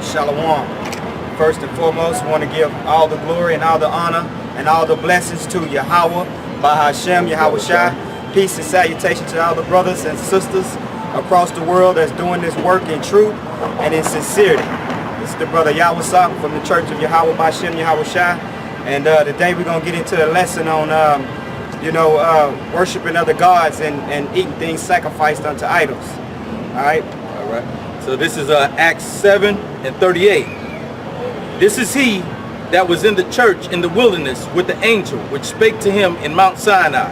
Shalom. First and foremost, we want to give all the glory and all the honor and all the blessings to Yahweh, Bahashem, Yahawashi. Peace and salutation to all the brothers and sisters across the world that's doing this work in truth and in sincerity. This is the brother Yahweh from the Church of Yahweh, Bahashem, Yahawashi. And today we're going to get into a lesson on, worshiping other gods and eating things sacrificed unto idols. All right? All right. So this is Acts 7:38. This is he that was in the church in the wilderness with the angel which spake to him in Mount Sinai,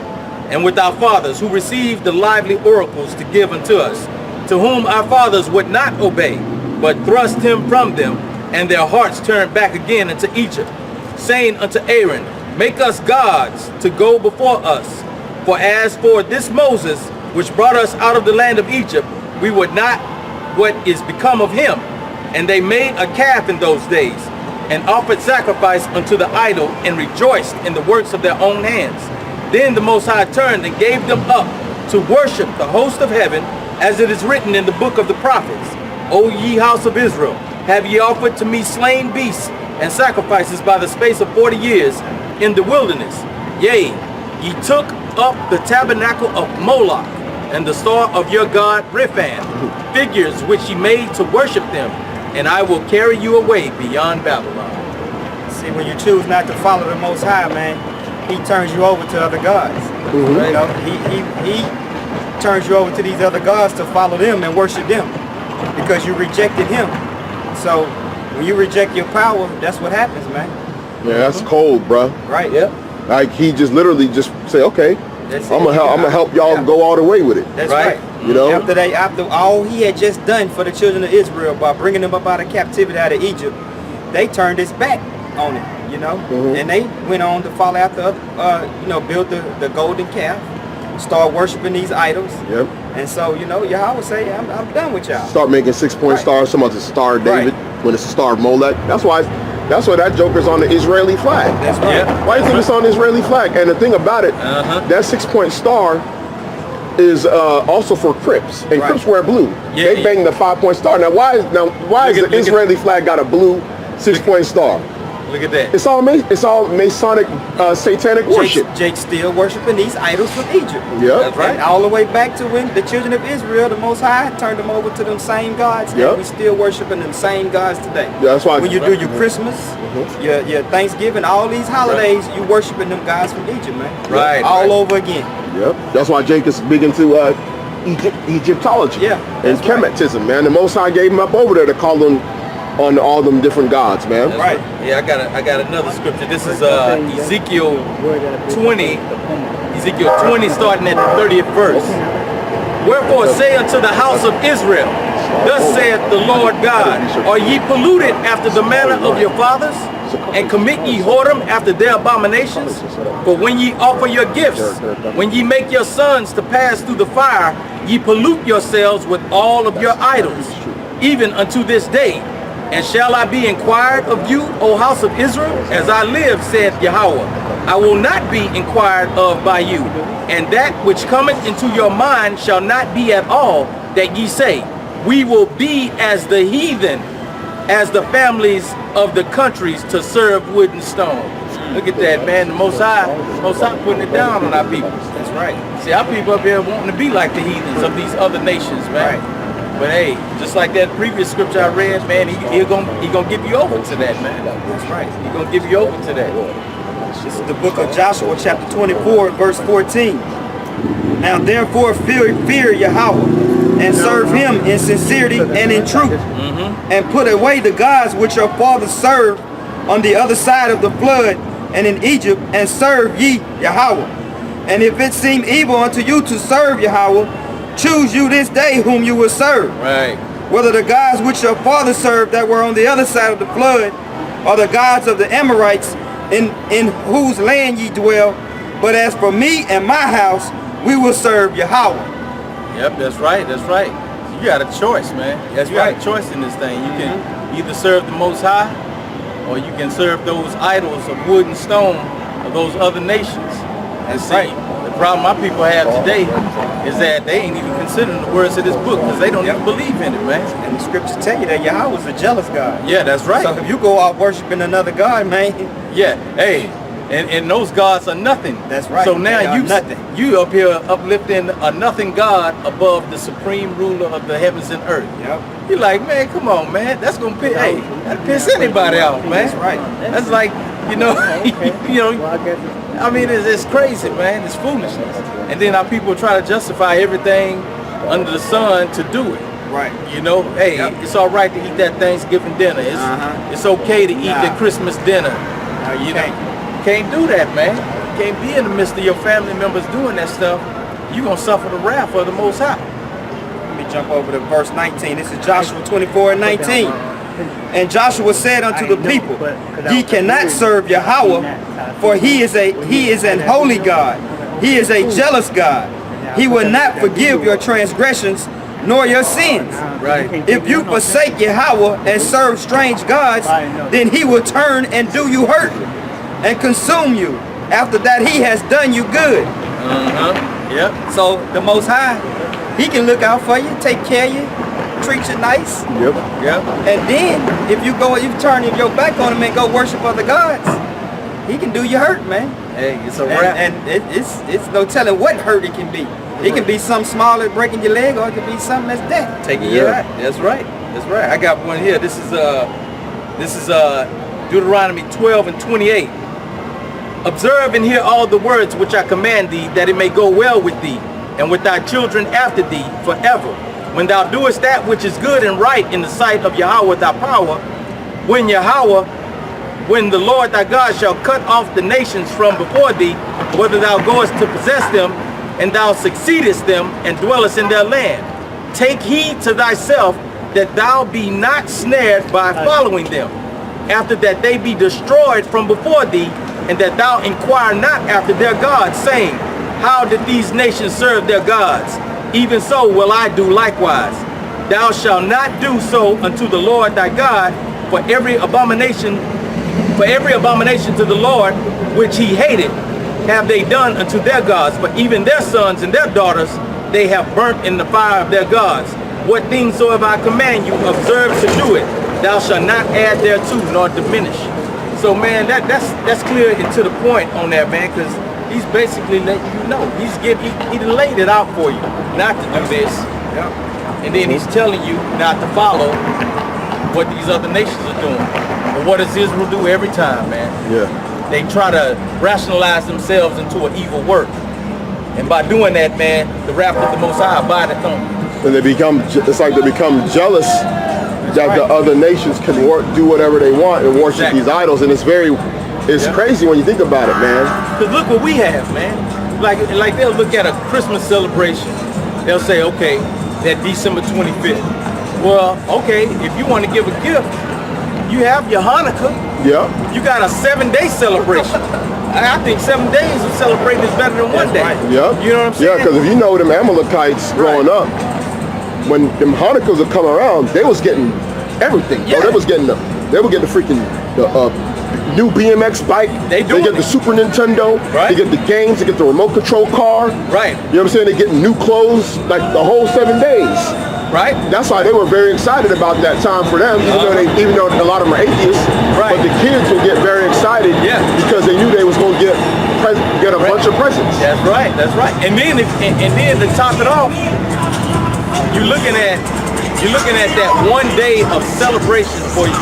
and with our fathers, who received the lively oracles to give unto us, to whom our fathers would not obey, but thrust him from them, and their hearts turned back again into Egypt, saying unto Aaron, Make us gods to go before us. For as for this Moses, which brought us out of the land of Egypt, we would not what is become of him. And they made a calf in those days, and offered sacrifice unto the idol, and rejoiced in the works of their own hands. Then the Most High turned and gave them up to worship the host of heaven, as it is written in the book of the prophets. O ye house of Israel, have ye offered to me slain beasts and sacrifices by the space of 40 years in the wilderness? Yea, ye took up the tabernacle of Moloch, and the star of your god Rephan, figures which ye made to worship them, and I will carry you away beyond Babylon. See, when you choose not to follow the Most High, man, he turns you over to other gods. Mm-hmm. You know, he turns you over to these other gods to follow them and worship them because you rejected him. So when you reject your power, that's what happens, man. Yeah, that's cold, bro. Right. Yeah. Like he just literally just say, okay, I'm gonna help y'all go all the way with it. That's right. You know, after all he had just done for the children of Israel by bringing them up out of captivity out of Egypt, they turned his back on it, you know, and they went on to follow after, build the golden calf, start worshiping these idols. Yep. And so, Yahweh say, I'm done with y'all. Start making 6-point stars. Some of the Star of David when it's a Star of Molech. That's why that joker's on the Israeli flag. That's right. Yeah. Why do you think it's on the Israeli flag? And the thing about it, that 6-point star is also for Crips, and Crips wear blue. Yeah, they bang the 5-point star. Now why is the Israeli flag got a blue 6-point star? Look at that. It's all Masonic, satanic worship. Jake still worshiping these idols from Egypt. Yeah, that's right. And all the way back to when the children of Israel, the Most High, turned them over to them same gods. Yep. And we still worshiping them same gods today. Yeah, that's why when you do your Christmas, your Thanksgiving, all these holidays, you worshiping them gods from Egypt, man. Right. All over again. Yep. That's why Jake is big into Egyptology. Yeah. And Kemetism, man. The Most High gave him up over there to call them on all them different gods, man. That's right. Yeah, I got another scripture. This is Ezekiel 20. Ezekiel 20 starting at the 30th verse. Wherefore say unto the house of Israel, Thus saith the Lord God, Are ye polluted after the manner of your fathers? And commit ye whoredom after their abominations? For when ye offer your gifts, when ye make your sons to pass through the fire, ye pollute yourselves with all of your idols, even unto this day. And shall I be inquired of you, O house of Israel? As I live, saith Yahweh, I will not be inquired of by you. And that which cometh into your mind shall not be at all, that ye say, We will be as the heathen, as the families of the countries to serve wood and stone. Look at that, man. The Most High putting it down on our people. That's right. See, our people up here wanting to be like the heathens of these other nations, man. Right. But hey, just like that previous scripture I read, man, he gonna give you over to that, man. That's right. He gonna give you over to that. This is the book of Joshua, chapter 24, verse 14. Now therefore fear Yahweh, and serve him in sincerity and in truth, and put away the gods which your fathers served on the other side of the flood and in Egypt, and serve ye Yahweh. And if it seem evil unto you to serve Yahweh, choose you this day whom you will serve. Right. Whether the gods which your fathers served that were on the other side of the flood, or the gods of the Amorites in whose land ye dwell. But as for me and my house, we will serve Yahweh. Yep, that's right. That's right. You got a choice, man. That's you right. got a choice in this thing. You can either serve the Most High, or you can serve those idols of wood and stone of those other nations. And see, the problem my people have today is that they ain't even considering the words of this book because they don't even believe in it, man. And the scriptures tell you that Yahweh is a jealous God. Yeah, that's right. So if you go out worshiping another God, man. Yeah, hey, and those gods are nothing. That's right. So now nothing. you up here uplifting a nothing God above the supreme ruler of the heavens and earth. Yep. You're like, man, come on, man. That's gonna piss, that piss anybody off, man. That's right. That's like, you know, I mean, it's crazy, man. It's foolishness. And then our people try to justify everything under the sun to do it. Right. You know, hey, it's all right to eat that Thanksgiving dinner. It's okay to eat the Christmas dinner. You can't do that, man. You can't be in the midst of your family members doing that stuff. You're going to suffer the wrath of the Most High. Let me jump over to verse 19. This is Joshua 24:19. And Joshua said unto the people, ye cannot serve Yahweh, for he is an holy God. He is a jealous God. He will not forgive your transgressions nor your sins. Right. If you forsake Yahweh and serve strange gods, then he will turn and do you hurt and consume you after that he has done you good. Yep. So the Most High, he can look out for you, take care of you, treat you nice. Yep. Yep. And then if you turn your back on him and go worship other gods, he can do you hurt, man. Hey, it's a wrap. And it's no telling what hurt it can be. It can be something small as breaking your leg, or it can be something that's death. Taking you out. That's right. That's right. I got one here. This is Deuteronomy 12:28. Observe and hear all the words which I command thee, that it may go well with thee, and with thy children after thee forever. When thou doest that which is good and right in the sight of Yahweh thy power, when the Lord thy God shall cut off the nations from before thee, whether thou goest to possess them, and thou succeedest them, and dwellest in their land. Take heed to thyself that thou be not snared by following them, after that they be destroyed from before thee, and that thou inquire not after their gods, saying, how did these nations serve their gods? Even so will I do likewise. Thou shalt not do so unto the Lord thy God, for every abomination to the Lord which he hated have they done unto their gods, but even their sons and their daughters they have burnt in the fire of their gods. What things soever I command you, observe to do it. Thou shalt not add thereto nor diminish. So man, that's clear and to the point on that, man, because he's basically letting you know. He laid it out for you not to do this. And then he's telling you not to follow what these other nations are doing. But what does Israel do every time, man? Yeah. They try to rationalize themselves into an evil work. And by doing that, man, the wrath of the Most High abideth on them. And it's like they become jealous that the other nations can do whatever they want and worship these idols. And it's crazy when you think about it, man. Because look what we have, man. Like they'll look at a Christmas celebration. They'll say, okay, that December 25th. Well, okay, if you want to give a gift, you have your Hanukkah. Yeah. You got a 7-day celebration. I think 7 days of celebrating is better than one day. Yeah. You know what I'm saying? Yeah, because if you know them Amalekites growing up, when them Hanukkahs would come around, they was getting everything. Yeah. They were getting the freaking new BMX bike. They get the Super Nintendo. Right. They get the games. They get the remote control car. Right. You know what I'm saying? They get new clothes like the whole 7 days. Right. That's why they were very excited about that time for them, even though a lot of them are atheists. Right. But the kids would get very excited because they knew they was going to get a bunch of presents. That's right. That's right. And then to top it off, you're looking at that 1 day of celebration for you.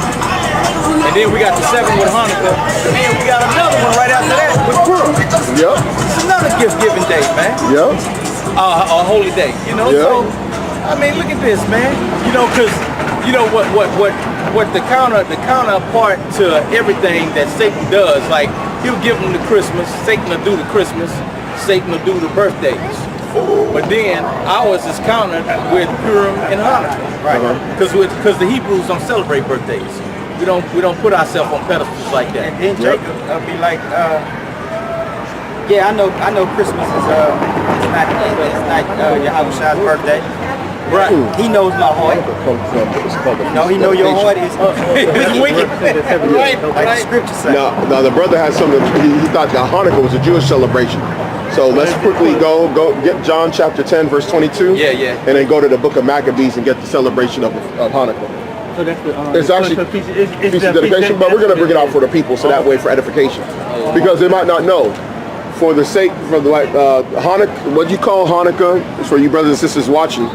And then we got the 7 with Hanukkah. And then we got another one right after that with Purim. Yep. It's another gift-giving day, man. Yep. A holy day, you know. Yep. So I mean, look at this, man. You know, because you know what the counterpart to everything that Satan does, like he'll give them the Christmas, Satan will do the Christmas, Satan will do the birthdays. But then ours is countered with Purim and Hanukkah, right? Because the Hebrews don't celebrate birthdays. We don't put ourselves on pedestals like that. And then Jacob will be like, yeah, I know Christmas is not Yahweh's birthday. Right. He knows my heart. He know your heart is wicked. Right. Like the scripture says. Now the brother had something. He thought that Hanukkah was a Jewish celebration. So let's quickly go get John chapter 10, verse 22. Yeah, yeah. And then go to the book of Maccabees and get the celebration of Hanukkah. So that's the, It's actually feast of dedication, but we're going to bring it out for the people, so that way for edification, because they might not know. For the sake, for the Hanukkah, what you call Hanukkah, for you brothers and sisters watching,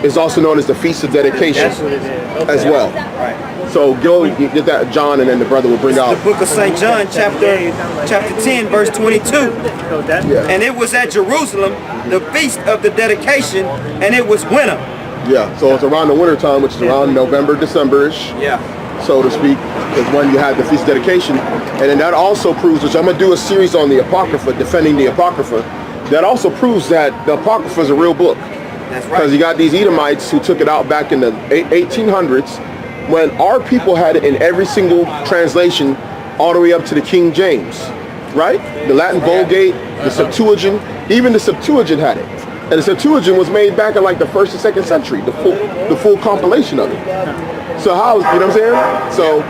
is also known as the feast of dedication as well. Right. So go you get that, John, and then the brother will bring out The book of St. John, chapter 10, verse 22. Yeah. And it was at Jerusalem, the feast of the dedication, and it was winter. Yeah, so it's around the winter time, which is around November, December-ish, Yeah. so to speak, is when you had the feast of dedication. And then that also proves, which I'm going to do a series on the Apocrypha, defending the Apocrypha, that also proves that the Apocrypha is a real book. That's Because you right. got these Edomites who took it out back in the 1800s, when our people had it in every single translation all the way up to the King James, right? The Latin Vulgate, the Septuagint, even the Septuagint had it. And the Septuagint was made back in like the 1st and 2nd century, the full compilation of it. So how, you know what I'm saying? So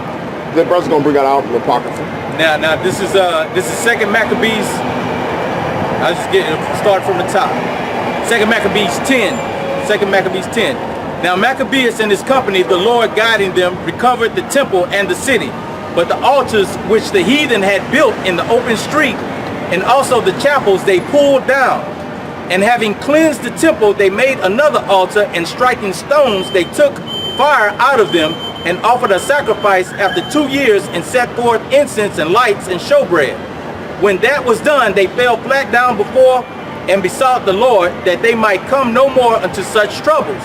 the brother's gonna bring that out from the Apocrypha. Now this is Second Maccabees. I'll just start from the top. Second Maccabees 10. Second Maccabees 10. Now Maccabeus and his company, the Lord guiding them, recovered the temple and the city, but the altars which the heathen had built in the open street, and also the chapels, they pulled down. And having cleansed the temple, they made another altar, and striking stones, they took fire out of them, and offered a sacrifice after 2 years, and set forth incense and lights and showbread. When that was done, they fell flat down before and besought the Lord that they might come no more unto such troubles.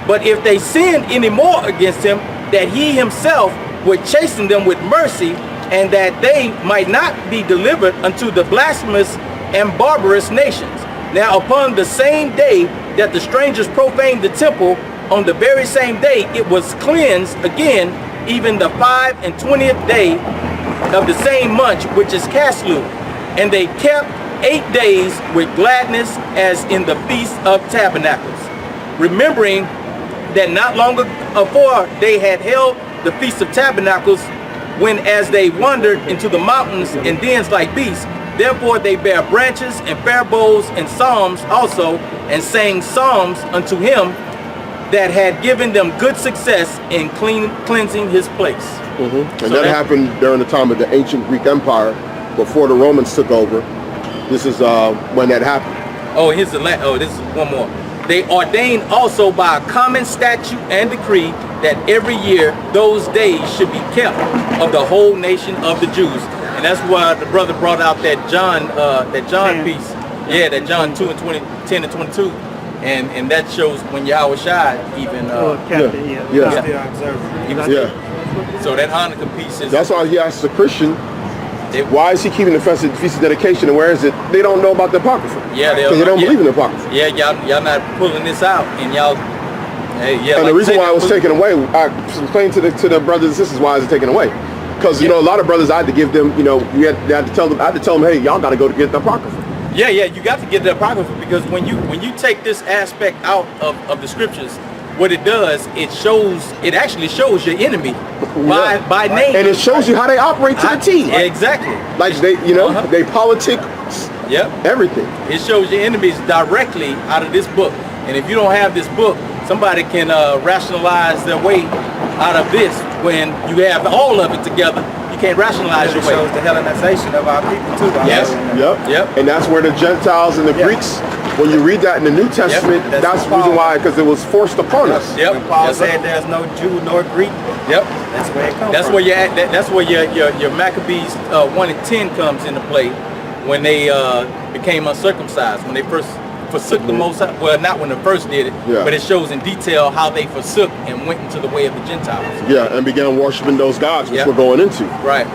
But if they sinned any more against him, that he himself would chasten them with mercy, and that they might not be delivered unto the blasphemous and barbarous nations. Now upon the same day that the strangers profaned the temple, on the very same day it was cleansed again, even the 25th day of the same month, which is Caslu. And they kept 8 days with gladness, as in the Feast of Tabernacles, remembering that not long before they had held the Feast of Tabernacles, when as they wandered into the mountains in dens like beasts. Therefore they bare branches and fair boughs and psalms also, and sang psalms unto him that had given them good success in cleansing his place. And So that happened during the time of the ancient Greek Empire, before the Romans took over. This is when that happened. Oh, this is one more. They ordained also by a common statute and decree that every year those days should be kept of the whole nation of the Jews. And that's why the brother brought out that John piece. Yeah, that John 10 and 22. And that shows when Yahawashi even so that Hanukkah piece is, That's why he asks the Christian, why is he keeping the feast of dedication, and where is it? They don't know about the Apocrypha. Yeah, because they don't believe in the Apocrypha. Yeah, y'all not pulling this out, and y'all. Hey, yeah. And like the reason say why it was taken away, I explained to the brothers and sisters why is it taken away. Because you know, a lot of brothers, I had to give them, you know, I had to tell them, hey, y'all got to go to get the Apocrypha. Yeah, you got to get the Apocrypha, because when you take this aspect out of the scriptures, what it does, it actually shows your enemy by name. And it shows you how they operate to the T. Yeah, exactly. Like they, you know, they politic, everything. It shows your enemies directly out of this book. And if you don't have this book, somebody can rationalize their way out of this. When you have all of it together, you can't rationalize your way. It shows the Hellenization of our people too. Yes. Yep. And that's where the Gentiles and the Greeks, when you read that in the New Testament, that's the reason why, because it was forced upon us. When Paul said there's no Jew nor Greek. That's where it comes That's from. where you're at. That's where your Maccabees 1 and 10 comes into play, when they became uncircumcised, when they first forsook the Most High. Well, not when they first did it, but it shows in detail how they forsook and went into the way of the Gentiles. Yeah, and began worshiping those gods, which we're going into. Right.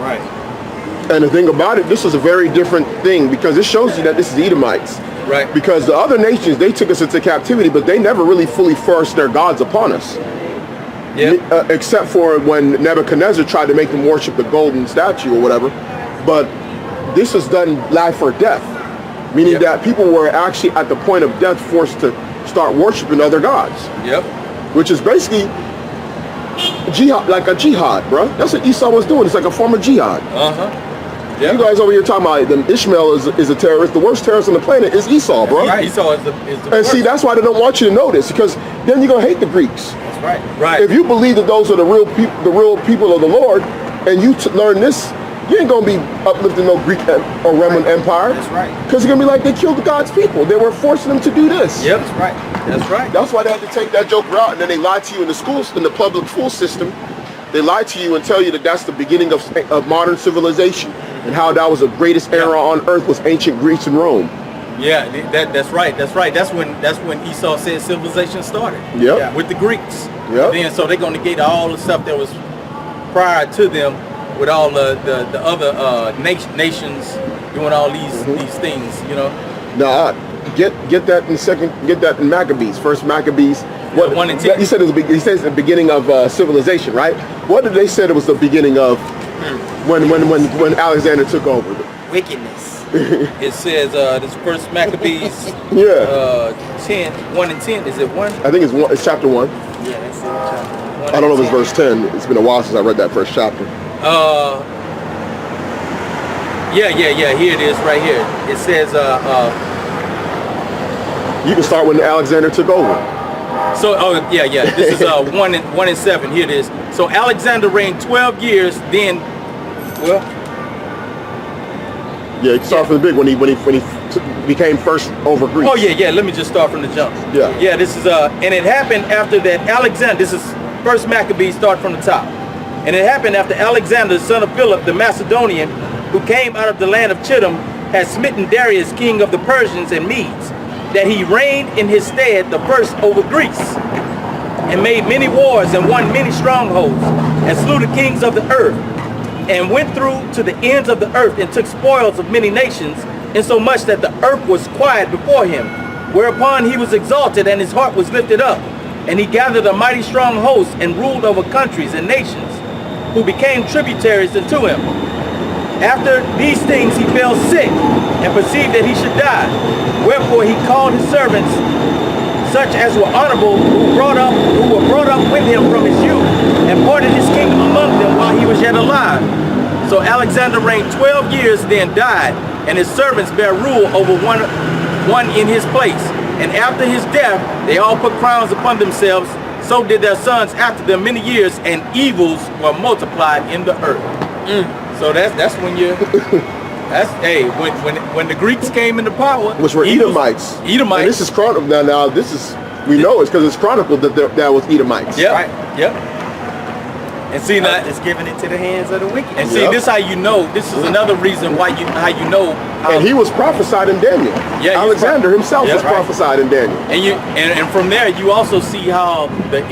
And the thing about it, this is a very different thing, because it shows you that this is Edomites. Right. Because the other nations, they took us into captivity, but they never really fully forced their gods upon us. Except for when Nebuchadnezzar tried to make them worship the golden statue or whatever. But this was done life or death. Meaning that people were actually at the point of death forced to start worshiping other gods. Which is basically jihad, like a jihad, bro. That's what Esau was doing. It's like a form of jihad. Yeah. You guys over here talking about them Ishmael is a terrorist. The worst terrorist on the planet is Esau, bro. Right. Esau is the And worst. see, that's why they don't want you to know this, because then you're gonna hate the Greeks. That's right. Right. If you believe that those are the real people of the Lord, and you learn this, you ain't gonna be uplifting no Greek or Roman Empire. That's right. Because it's gonna be like they killed God's people. They were forcing them to do this. Yep. That's right. That's right. That's why they had to take that joker out, and then they lied to you in the schools, in the public school system. They lie to you and tell you that that's the beginning of modern civilization, and how that was the greatest era on earth was ancient Greece and Rome. Yeah, that's right. That's right. That's when Esau said civilization started. Yep. Yeah. With the Greeks. Yep. Then so they're gonna negate all the stuff that was prior to them, with all the other nations doing all these things. You know. Now, get that in Maccabees, First Maccabees. What 1 and 10. he said he says the beginning of civilization, right? What did they say it was the beginning of when Alexander took over? Wickedness. It says this First Maccabees. Yeah. 1 and 10. Is it 1? I think it's chapter 1. Yeah, that's it. Chapter 1 I don't know if and it's verse 10. It's been a while since I read that first chapter. 10. Yeah. Here it is, right here. It says You can start when Alexander took over. So, this is 1 and 7. Here it is. So Alexander reigned 12 years. Then, Yeah, you can start from the big when he became first over Greece. oh yeah. Let me just start from the jump. Yeah. Yeah. This is and it happened after that Alexander. This is First Maccabees. Start from the top. And it happened after Alexander, the son of Philip, the Macedonian, who came out of the land of Chittim, had smitten Darius, king of the Persians and Medes, that he reigned in his stead the first over Greece, and made many wars and won many strongholds, and slew the kings of the earth, and went through to the ends of the earth, and took spoils of many nations, insomuch that the earth was quiet before him. Whereupon he was exalted, and his heart was lifted up, and he gathered a mighty strong host, and ruled over countries and nations, who became tributaries unto him. After these things he fell sick, and perceived that he should die. Wherefore he called his servants, such as were honorable, who were brought up with him from his youth, and parted his kingdom among them while he was yet alive. So Alexander reigned 12 years, then died, and his servants bare rule over one in his place. And after his death, they all put crowns upon themselves. So did their sons after them many years, and evils were multiplied in the earth. So that's when you. When the Greeks came into power, Which were Edomites. Edomites. And this is chronicled. Now this is, we know it's because it's chronicled that was Edomites. Yep. Right. Yep. And see now, It's giving it to the hands of the wicked. and see Yep. this how you know. This is another reason why how you know. How, And he was prophesied in Daniel. Yeah, he was Alexander himself Yeah, was right. prophesied in Daniel. and from there you also see how the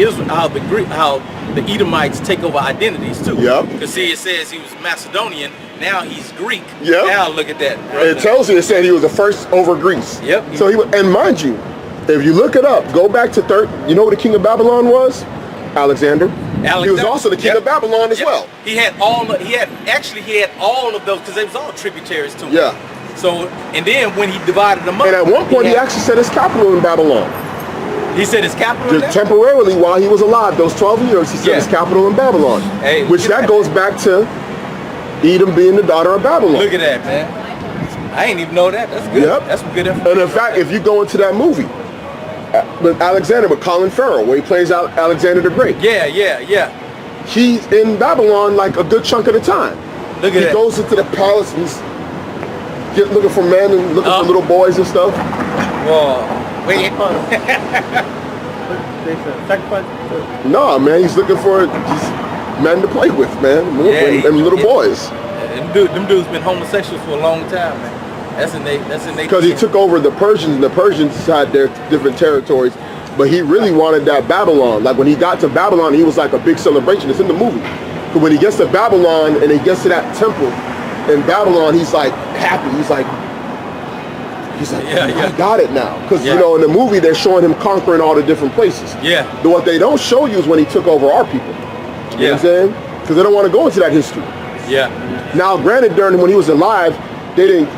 Edomites take over identities too. Yep. Because see, it says he was Macedonian. Now he's Greek. Yep. Now look at that. It tells you, it said he was the first over Greece. Yep. So and mind you, if you look it up, go back to you know what the king of Babylon was? Alexander. He was also the king of Babylon as well. He had all of those because they was all tributaries to him. Yeah. So and then when he divided them up, And at one point he had- actually set his capital in Babylon. he said his capital. in Just there? temporarily while he was alive, those 12 years, he set Yeah. his capital in Babylon. Hey, which look at that that. goes back to Edom being the daughter of Babylon. Look at that, man. I ain't even know that. That's good. Yep. That's some good information. And in fact, if you go into that movie, with Alexander, with Colin Farrell, where he plays out Alexander the Great, Yeah. he's in Babylon like a good chunk of the time. Look at He that. goes into the palace and he's looking for men and looking for little boys and stuff. Whoa. Wait. No, man, he's looking for just men to play with, man, and little boys. Them dudes been homosexuals for a long time, man. That's in they. Because he took over the Persians, and the Persians had their different territories, but he really wanted that Babylon. Like when he got to Babylon, he was like a big celebration. It's in the movie. Because when he gets to Babylon and he gets to that temple in Babylon, he's like happy. He's like, I got it now. Because you know, in the movie they're showing him conquering all the different places. Yeah. But what they don't show you is when he took over our people. You know what I'm saying? Because they don't want to go into that history. Yeah. Now, granted, when he was alive, they didn't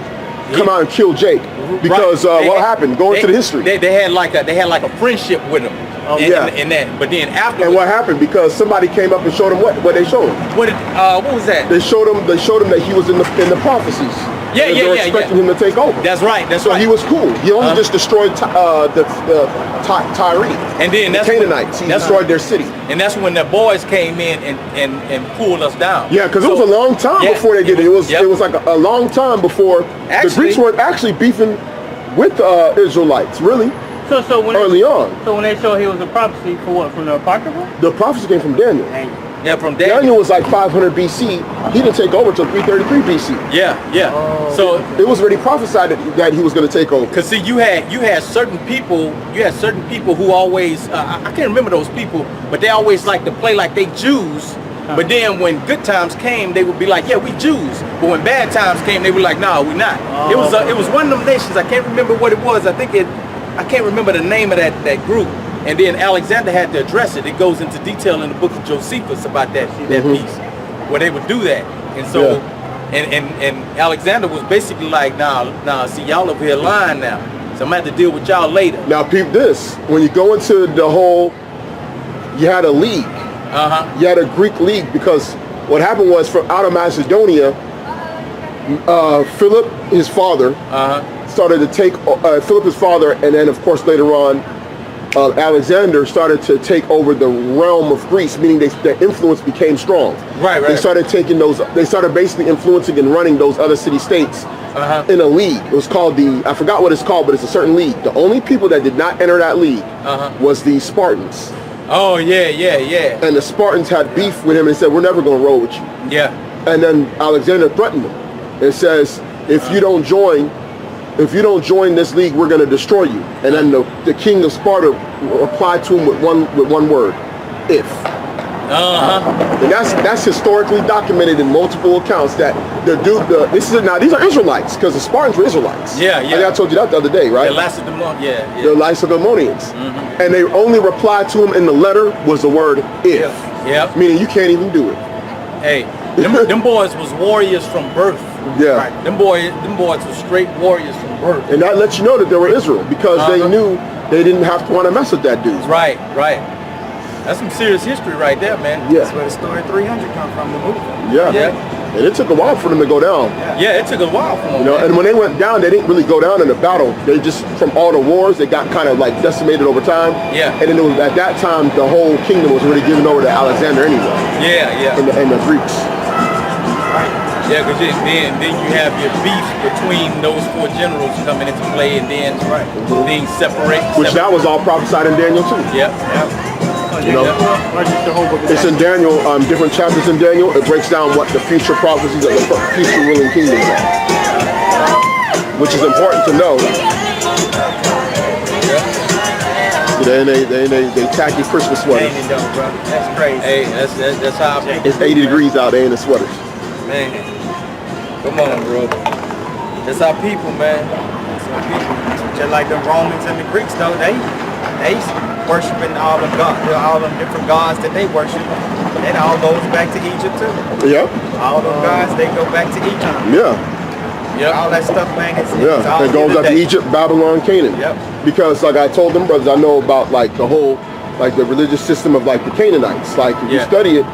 come out and kill Jake because what happened? Go into the history. They had like a friendship with him. in that. But then after, And what happened? Because somebody came up and showed him what they showed him. what was that? They showed him that he was in the prophecies. Yeah, and yeah, they were yeah, expecting yeah. him to take over. That's right. That's So right. he was cool. He only just destroyed the Tyre. And then the that's Canaanites. He that's destroyed their city. And that's when the boys came in and pulled us down. Yeah, because it was a long time before they did it. It was like a long time before the Greeks weren't actually beefing with Israelites, really. So when early on. So when they showed he was a prophecy for what? From the Apocrypha? The prophecy came from Daniel. Yeah, from Daniel was like 500 BC. He didn't take over until 333 BC. Yeah. So it was already prophesied that he was going to take over. Cause see, you had certain people who always I can't remember those people, but they always like to play like they Jews. But then when good times came, they would be like, yeah, we Jews. But when bad times came, they were like, nah, we not. It was one of them nations. I can't remember what it was. I can't remember the name of that group. And then Alexander had to address it. It goes into detail in the book of Josephus about that piece, where they would do that. And so, and Alexander was basically like, nah, see, y'all over here lying now. So I'm gonna have to deal with y'all later. Now, peep this. When you go into the whole, you had a league. You had a Greek league, because what happened was, from out of Macedonia, Philip, his father, started to take, Philip, his father, and then of course later on, Alexander started to take over the realm of Greece, meaning their influence became strong. Right. They started taking they started basically influencing and running those other city-states in a league. It was called I forgot what it's called, but it's a certain league. The only people that did not enter that league was the Spartans. Oh, yeah. And the Spartans had beef with him and said, we're never going to roll with you. Yeah. And then Alexander threatened them. It says, if you don't join this league, we're going to destroy you. And then the king of Sparta replied to him with one word, if. And that's historically documented in multiple accounts that these are Israelites, because the Spartans were Israelites. Yeah. I think I told you that the other day, right? The Lacedaemonians. The Lacedaemonians. And they only replied to him in the letter was the word if. Yeah. Meaning you can't even do it. Hey, them boys was warriors from birth. Yeah. Right. Them boys were straight warriors from birth. And that lets you know that they were Israel, because they knew they didn't have to want to mess with that dude. Right. That's some serious history right there, man. Yeah. That's where the story 300 come from, the movie. Yeah. And it took a while for them to go down. Yeah, it took a while for them. You know, and when they went down, they didn't really go down in a battle. They just, from all the wars, they got kind of like decimated over time. Yeah. And then at that time, the whole kingdom was really given over to Alexander anyway. Yeah. And the Greeks. Yeah, because then you have your beef between those four generals coming into play, and then things separate. Which that was all prophesied in Daniel too. Yeah. You know, it's in Daniel, different chapters in Daniel. It breaks down what the future prophecies of the future ruling kingdoms are, which is important to know. They tacky Christmas sweaters. That's crazy. Hey, that's how It's 80 degrees out. They in the sweaters. Man, come on, bro. That's our people, man. Just like the Romans and the Greeks, though, they worshiping all them different gods that they worship. It all goes back to Egypt too. Yeah. All them gods, they go back to Egypt. Yeah. All that stuff, man. Yeah. It goes up to Egypt, Babylon, Canaan. Yep. Because like I told them brothers, I know about like the whole, like the religious system of like the Canaanites. Like if you study it,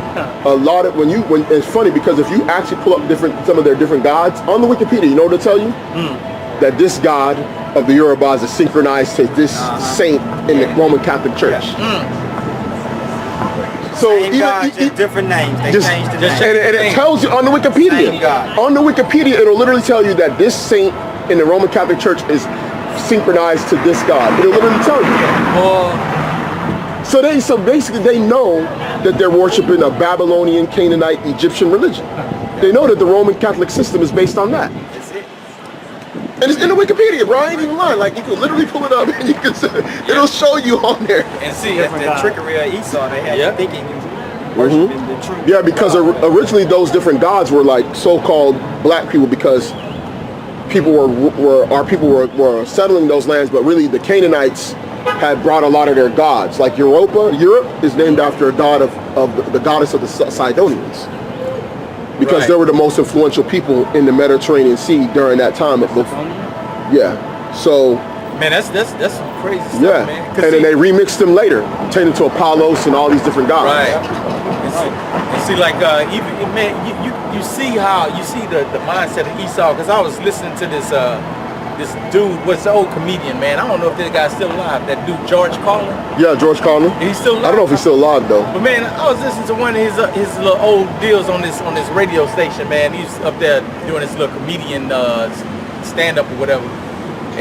a lot of when it's funny because if you actually pull up some of their different gods on the Wikipedia, you know what they'll tell you? That this god of the Yorubas is synchronized to this saint in the Roman Catholic Church. So just different names. They changed the name. And it tells you on the Wikipedia. On the Wikipedia, it'll literally tell you that this saint in the Roman Catholic Church is synchronized to this god. It'll literally tell you. So basically they know that they're worshiping a Babylonian, Canaanite, Egyptian religion. They know that the Roman Catholic system is based on that. And it's in the Wikipedia, bro. I ain't even lying. Like, you can literally pull it up and you can it'll show you on there. And see, That's the trickery of Esau. They had you thinking you worshiping the true. Yeah, because originally those different gods were like so-called black people, because people were settling those lands, but really the Canaanites had brought a lot of their gods. Like Europe is named after a god of the goddess of the Sidonians. Because they were the most influential people in the Mediterranean Sea during that time. So Man, that's some crazy stuff, Yeah, man. and then they remixed them later, turned into Apollos and all these different gods. Right. And see, like even man, you see the mindset of Esau. Because I was listening to this dude, what's the old comedian, man? I don't know if this guy's still alive. That dude George Carlin. Yeah, George Carlin. He's still alive. I don't know if he's still alive though. But man, I was listening to one of his little old deals on this radio station, man. He's up there doing his little comedian stand up or whatever.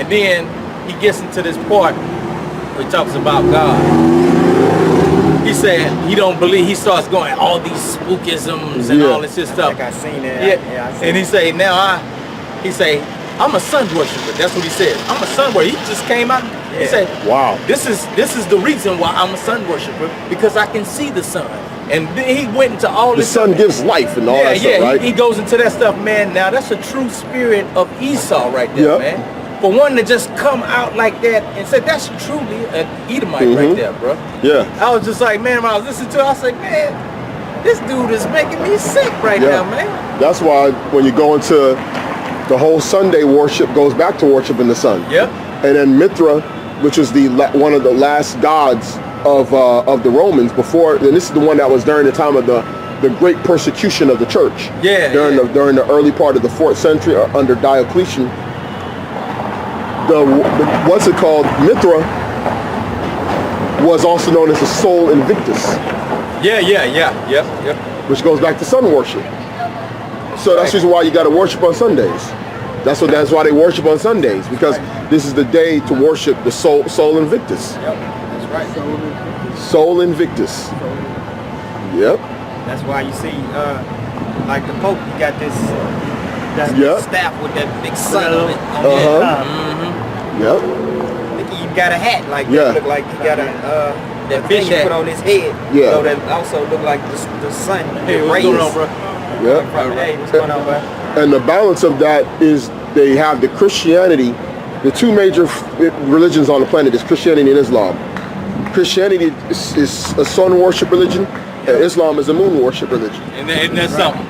And then he gets into this part where he talks about God. He said he don't believe. He starts going all these spookisms and all this stuff. I think I seen that. Yeah, I seen and he say I'm a sun worshiper. That's what he said. I'm a sun worshiper. He just came out. He said, wow, this is the reason why I'm a sun worshiper, because I can see the sun. And then he went into all this. The sun gives life and all that stuff, right? He goes into that stuff, man. Now that's a true spirit of Esau right there, Yep. man. For one to just come out like that and say that's truly an Edomite right there, bro. Yeah. I was just like, man, when I was listening to it, I was like, man, this dude is making me sick right now, man. That's why when you go into the whole Sunday worship goes back to worshiping the sun. Yep. And then Mithra, which is one of the last gods of the Romans before, and this is the one that was during the time of the great persecution of the church. Yeah. During the early part of the 4th century under Diocletian. What's it called? Mithra was also known as the Sol Invictus. Yep. Which goes back to sun worship. So that's the reason why you got to worship on Sundays. That's why they worship on Sundays, because this is the day to worship the Sol Invictus. Yep, that's right. Sol Invictus. Yep. That's why you see, like the Pope, he got this staff with that big sun on it. Yep. I think he even got a hat like Yeah. that. Look like he got that fish thing he hat. put on his head. Yeah. So that also look like the sun. Hey, the what's rays going on, bro? Yep. Hey, what's going on, bro? And the balance of that is they have the Christianity. The two major religions on the planet is Christianity and Islam. Christianity is a sun worship religion, and Islam is a moon worship religion. And that's something.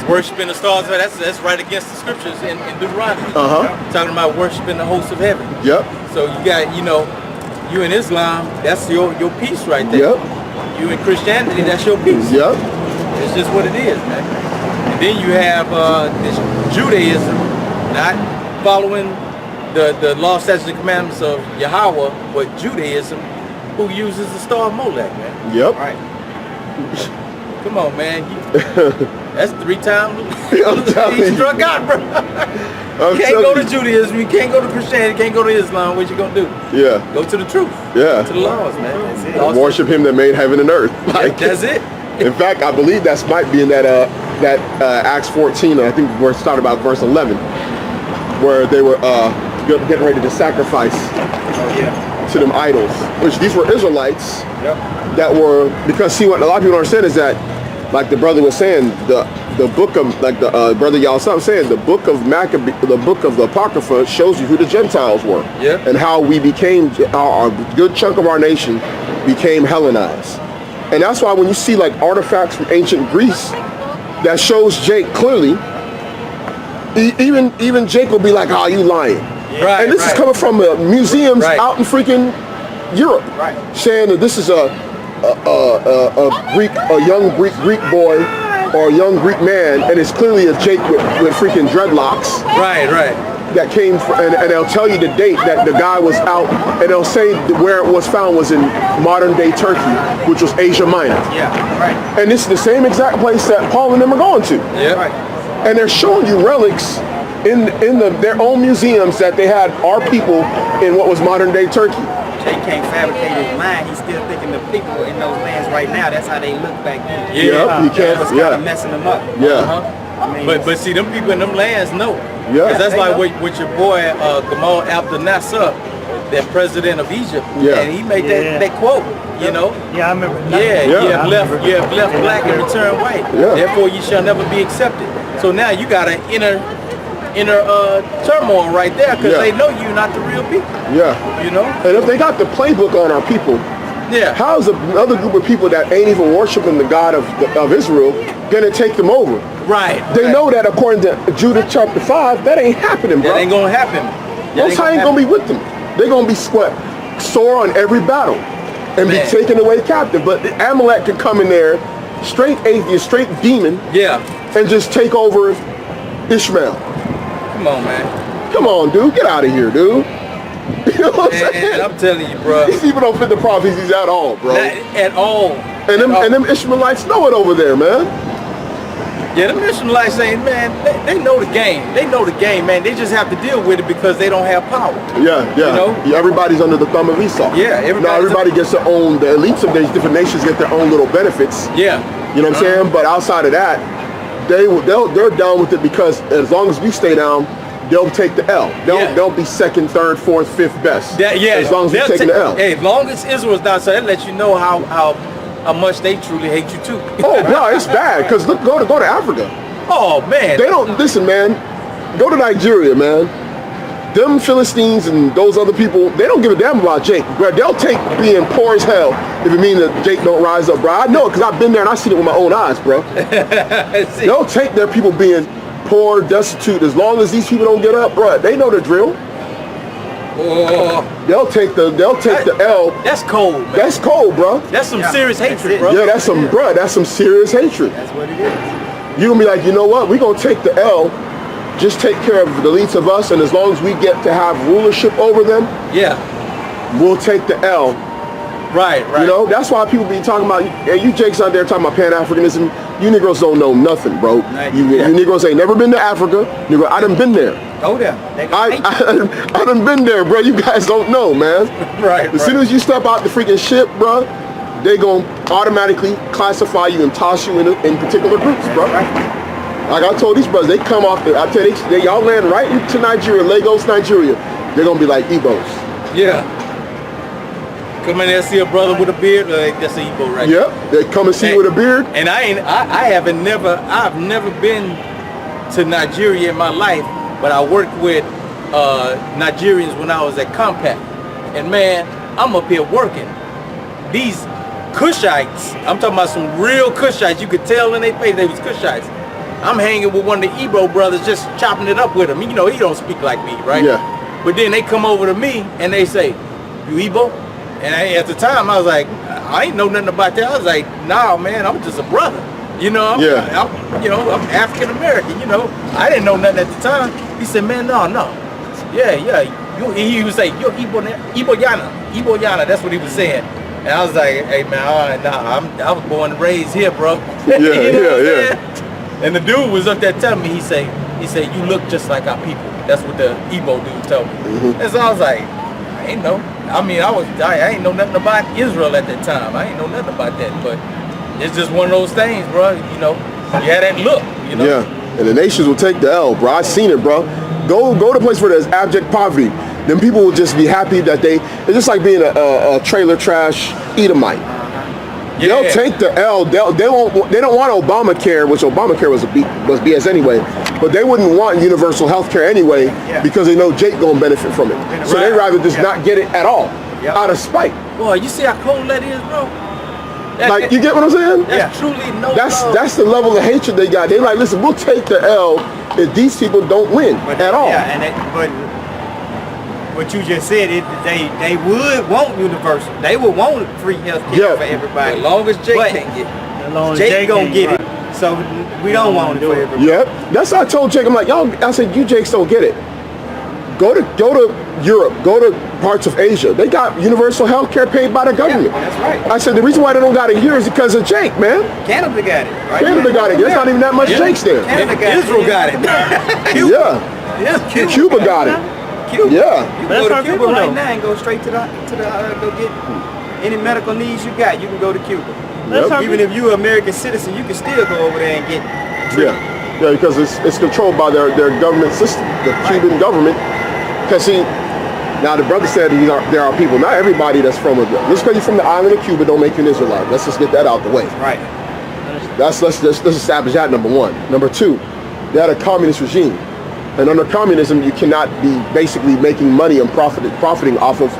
Worshiping the stars, that's right against the scriptures in Deuteronomy. Talking about worshiping the hosts of heaven. Yep. So you got, you in Islam, that's your piece right there. Yep. You in Christianity, that's your piece. Yep. It's just what it is, man. And then you have this Judaism, not following the law, statutes, and commandments of Yahweh, but Judaism, who uses the star of Molech, man. Yep. Right. Come on, man. That's 3 times I'm telling he you. struck out, bro. I'm You can't go to telling you. Judaism, you can't go to Christianity, you can't go to Islam. What you gonna do? Yeah. Go to the truth. Yeah. To the laws, man. That's it. Laws- Worship him that made heaven and earth. That's it. In fact, I believe that might be in that Acts 14. I think we're starting about verse 11, where they were getting ready to sacrifice to them idols, which these were Israelites that were, because see, what a lot of people don't understand is that, like the brother was saying, the book of, like the brother y'all was saying, the book of the book of the Apocrypha shows you who the Gentiles were, and how we became, how a good chunk of our nation became Hellenized. And that's why when you see like artifacts from ancient Greece that shows Jake clearly, even Jake will be like, "Oh, you lying." Right, and this is coming from museums out in freaking Europe, saying that this is a young Greek boy or a young Greek man, and it's clearly a Jake with freaking dreadlocks. Right. That came from, and they'll tell you the date that the guy was out, and they'll say where it was found was in modern day Turkey, which was Asia Minor. And this is the same exact place that Paul and them are going to. And they're showing you relics in their own museums that they had our people in what was modern day Turkey. Jay can't fabricate his mind. He's still thinking the people in those lands right now, that's how they look back then. You can't. It's kind of messing them up. I mean, but see, them people in them lands know. Yeah. Because that's like with your boy Gamal Abdel Nasser, that president of Egypt. And he made that quote, you know. Yeah, I remember. You have left black and returned white. Therefore you shall never be accepted. So now you got an inner turmoil right there, because they know you're not the real people. You know? And if they got the playbook on our people, how is another group of people that ain't even worshiping the God of Israel gonna take them over? They know that according to Judah chapter 5, that ain't happening, bro. That ain't gonna happen. Most High ain't gonna be with them. they're going to be sore on every battle and be taken away captive. But Amalek can come in there, straight atheist, straight demon, and just take over Ishmael. Come on, man. Come on, dude. Get out of here, dude. You know what I'm saying? And I'm telling you, bro. These people don't fit the prophecies at all, bro. Not at all. And them Ishmaelites know it over there, man. Yeah, them Ishmaelites saying, man, they know the game. They know the game, man. They just have to deal with it because they don't have power. Yeah. You know? Yeah, everybody's under the thumb of Esau. Yeah, everybody gets their own, the elites of these different nations get their own little benefits. Yeah. You know what I'm saying? But outside of that, they're down with it because as long as we stay down, they'll take the L. They'll be second, third, fourth, fifth best. As long as we're taking the L. Hey, as long as Israel's down, so that lets you know how much they truly hate you too. Oh, bro, it's bad. Because look, go to Africa. Oh, man. They don't, listen, man. Go to Nigeria, man. Them Philistines and those other people, they don't give a damn about Jake. Bro, they'll take being poor as hell if it means that Jake don't rise up, bro. I know it because I've been there and I've seen it with my own eyes, bro. They'll take their people being poor, destitute, as long as these people don't get up, bro. They know the drill. Oh. They'll take the L. That's cold, man. That's cold, bro. That's some serious hatred, bro. Yeah, that's some serious hatred. That's what it is. You're gonna be like, you know what? We're gonna take the L, just take care of the elites of us, and as long as we get to have rulership over them, we'll take the L. Right. You know, that's why people be talking about, hey, you Jakes out there talking about Pan-Africanism. You Negroes don't know nothing, bro. You Negroes ain't never been to Africa. I done been there. Go there. I done been there, bro. You guys don't know, man. As soon as you step out the freaking ship, bro, they gonna automatically classify you and toss you in particular groups, bro. Like I told these brothers, they come off I tell you, y'all land right into Nigeria, Lagos, Nigeria. They're gonna be like Igbos. Yeah. Come in there, see a brother with a beard, like that's an Igbo right there. Yep, they come and see you with a beard. And I've never been to Nigeria in my life, but I worked with Nigerians when I was at Compact. And man, I'm up here working. These Cushites, I'm talking about some real Cushites, you could tell in their face they was Cushites. I'm hanging with one of the Igbo brothers, just chopping it up with him. You know, he don't speak like me, right? Yeah. But then they come over to me and they say, you Igbo? And at the time I was like, I ain't know nothing about that. I was like, nah, man, I'm just a brother. You know, I'm African American. You know, I didn't know nothing at the time. He said, man, no, he would say, you're Igbo Yana. That's what he was saying. And I was like, hey man, I was born and raised here, bro. Yeah. And the dude was up there telling me, he said, you look just like our people. That's what the Igbo dude told me. Mm-hmm. And so I was like, I ain't know. I mean, I ain't know nothing about Israel at that time. I ain't know nothing about that, but it's just one of those things, bro. You know, you had that look, you know. Yeah, and the nations will take the L, bro. I seen it, bro. Go to a place where there's abject poverty. Then people will just be happy that it's just like being a trailer trash Edomite. They'll take the L. They don't want Obamacare, which Obamacare was BS anyway. But they wouldn't want universal health care anyway because they know Jake gonna benefit from it. So they rather just not get it at all, out of spite. Boy, you see how cold that is, bro? Like, you get what I'm saying? That's truly no love. That's the level of hatred they got. They like, listen, we'll take the L if these people don't win at all. Yeah, but what you just said, they would want universal. They would want free health care for everybody. As long as Jake can't get it. Jake gonna get it. So we don't want it for everybody. Yep. That's what I told Jake. I'm like, y'all, I said, you Jakes don't get it. Go to Europe, go to parts of Asia. They got universal health care paid by the government. Yeah, that's right. I said, the reason why they don't got it here is because of Jake, man. Canada got it. Right? Canada got it. There's not even that much Jakes there. Israel got it. Cuba got it. Cuba. Yeah. You can go to Cuba right now and go straight to the go get any medical needs you got. You can go to Cuba. Even if you're an American citizen, you can still go over there and get treatment. Yeah, because it's controlled by their government system, the Cuban government. Because see, now the brother said there are people, not everybody that's from just because you're from the island of Cuba don't make you an Israelite. Let's just get that out the way. Right. Let's establish that, number one. Number two, they had a communist regime. And under communism, you cannot be basically making money and profiting off of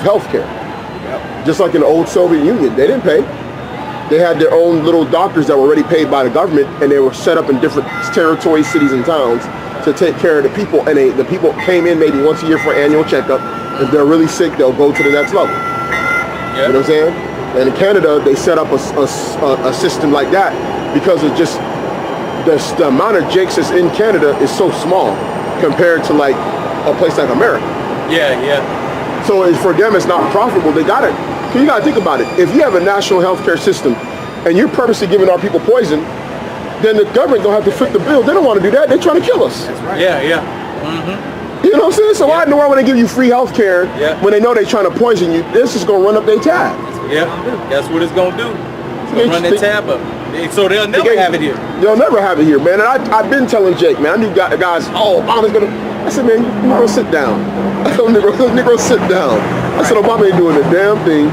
healthcare. Yep. Just like in the old Soviet Union, they didn't pay. They had their own little doctors that were already paid by the government, and they were set up in different territories, cities, and towns to take care of the people. And the people came in maybe once a year for an annual checkup, If they're really sick, they'll go to the next level. Yeah. You know what I'm saying? And in Canada, they set up a system like that because of just the amount of jakes that's in Canada is so small compared to like a place like America. Yeah, yeah. So for them, it's not profitable. They got it. You got to think about it. If you have a national healthcare system and you're purposely giving our people poison, then the government gonna have to foot the bill. They don't want to do that. They're trying to kill us. That's right. Yeah, yeah. You know what I'm saying? So why in the world when they give you free healthcare when they know they're trying to poison you? This is gonna run up their tab. Yeah, that's what it's gonna do. It's gonna run that tab up. So they'll never have it here. They'll never have it here, man. And I've been telling Jake, man. I knew guys. Oh, Obama's gonna. I said, man, Negro, sit down. I told Negro, sit down. I said, Obama ain't doing a damn thing,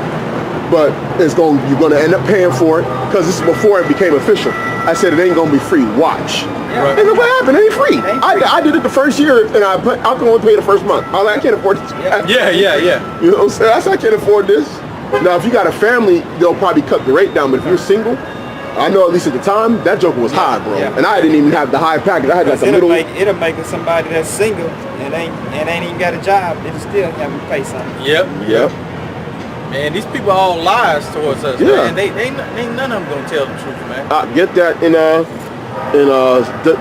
but you're gonna end up paying for it because this is before it became official. I said it ain't gonna be free. Watch. Right. And look what happened. It ain't free. I did it the first year, and I can only pay the first month. I was like, I can't afford this. Yeah, yeah, yeah. You know what I'm saying? I said, I can't afford this. Now, if you got a family, they'll probably cut the rate down. But if you're single, I know at least at the time, that joker was high, bro. Yeah. And I didn't even have the high package. I had like a little. It'll make it somebody that's single and ain't even got a job. It'll still have to pay something. Yep. Yep. Man, these people are all lies towards us, man. They ain't none of them gonna tell the truth, man. Get that in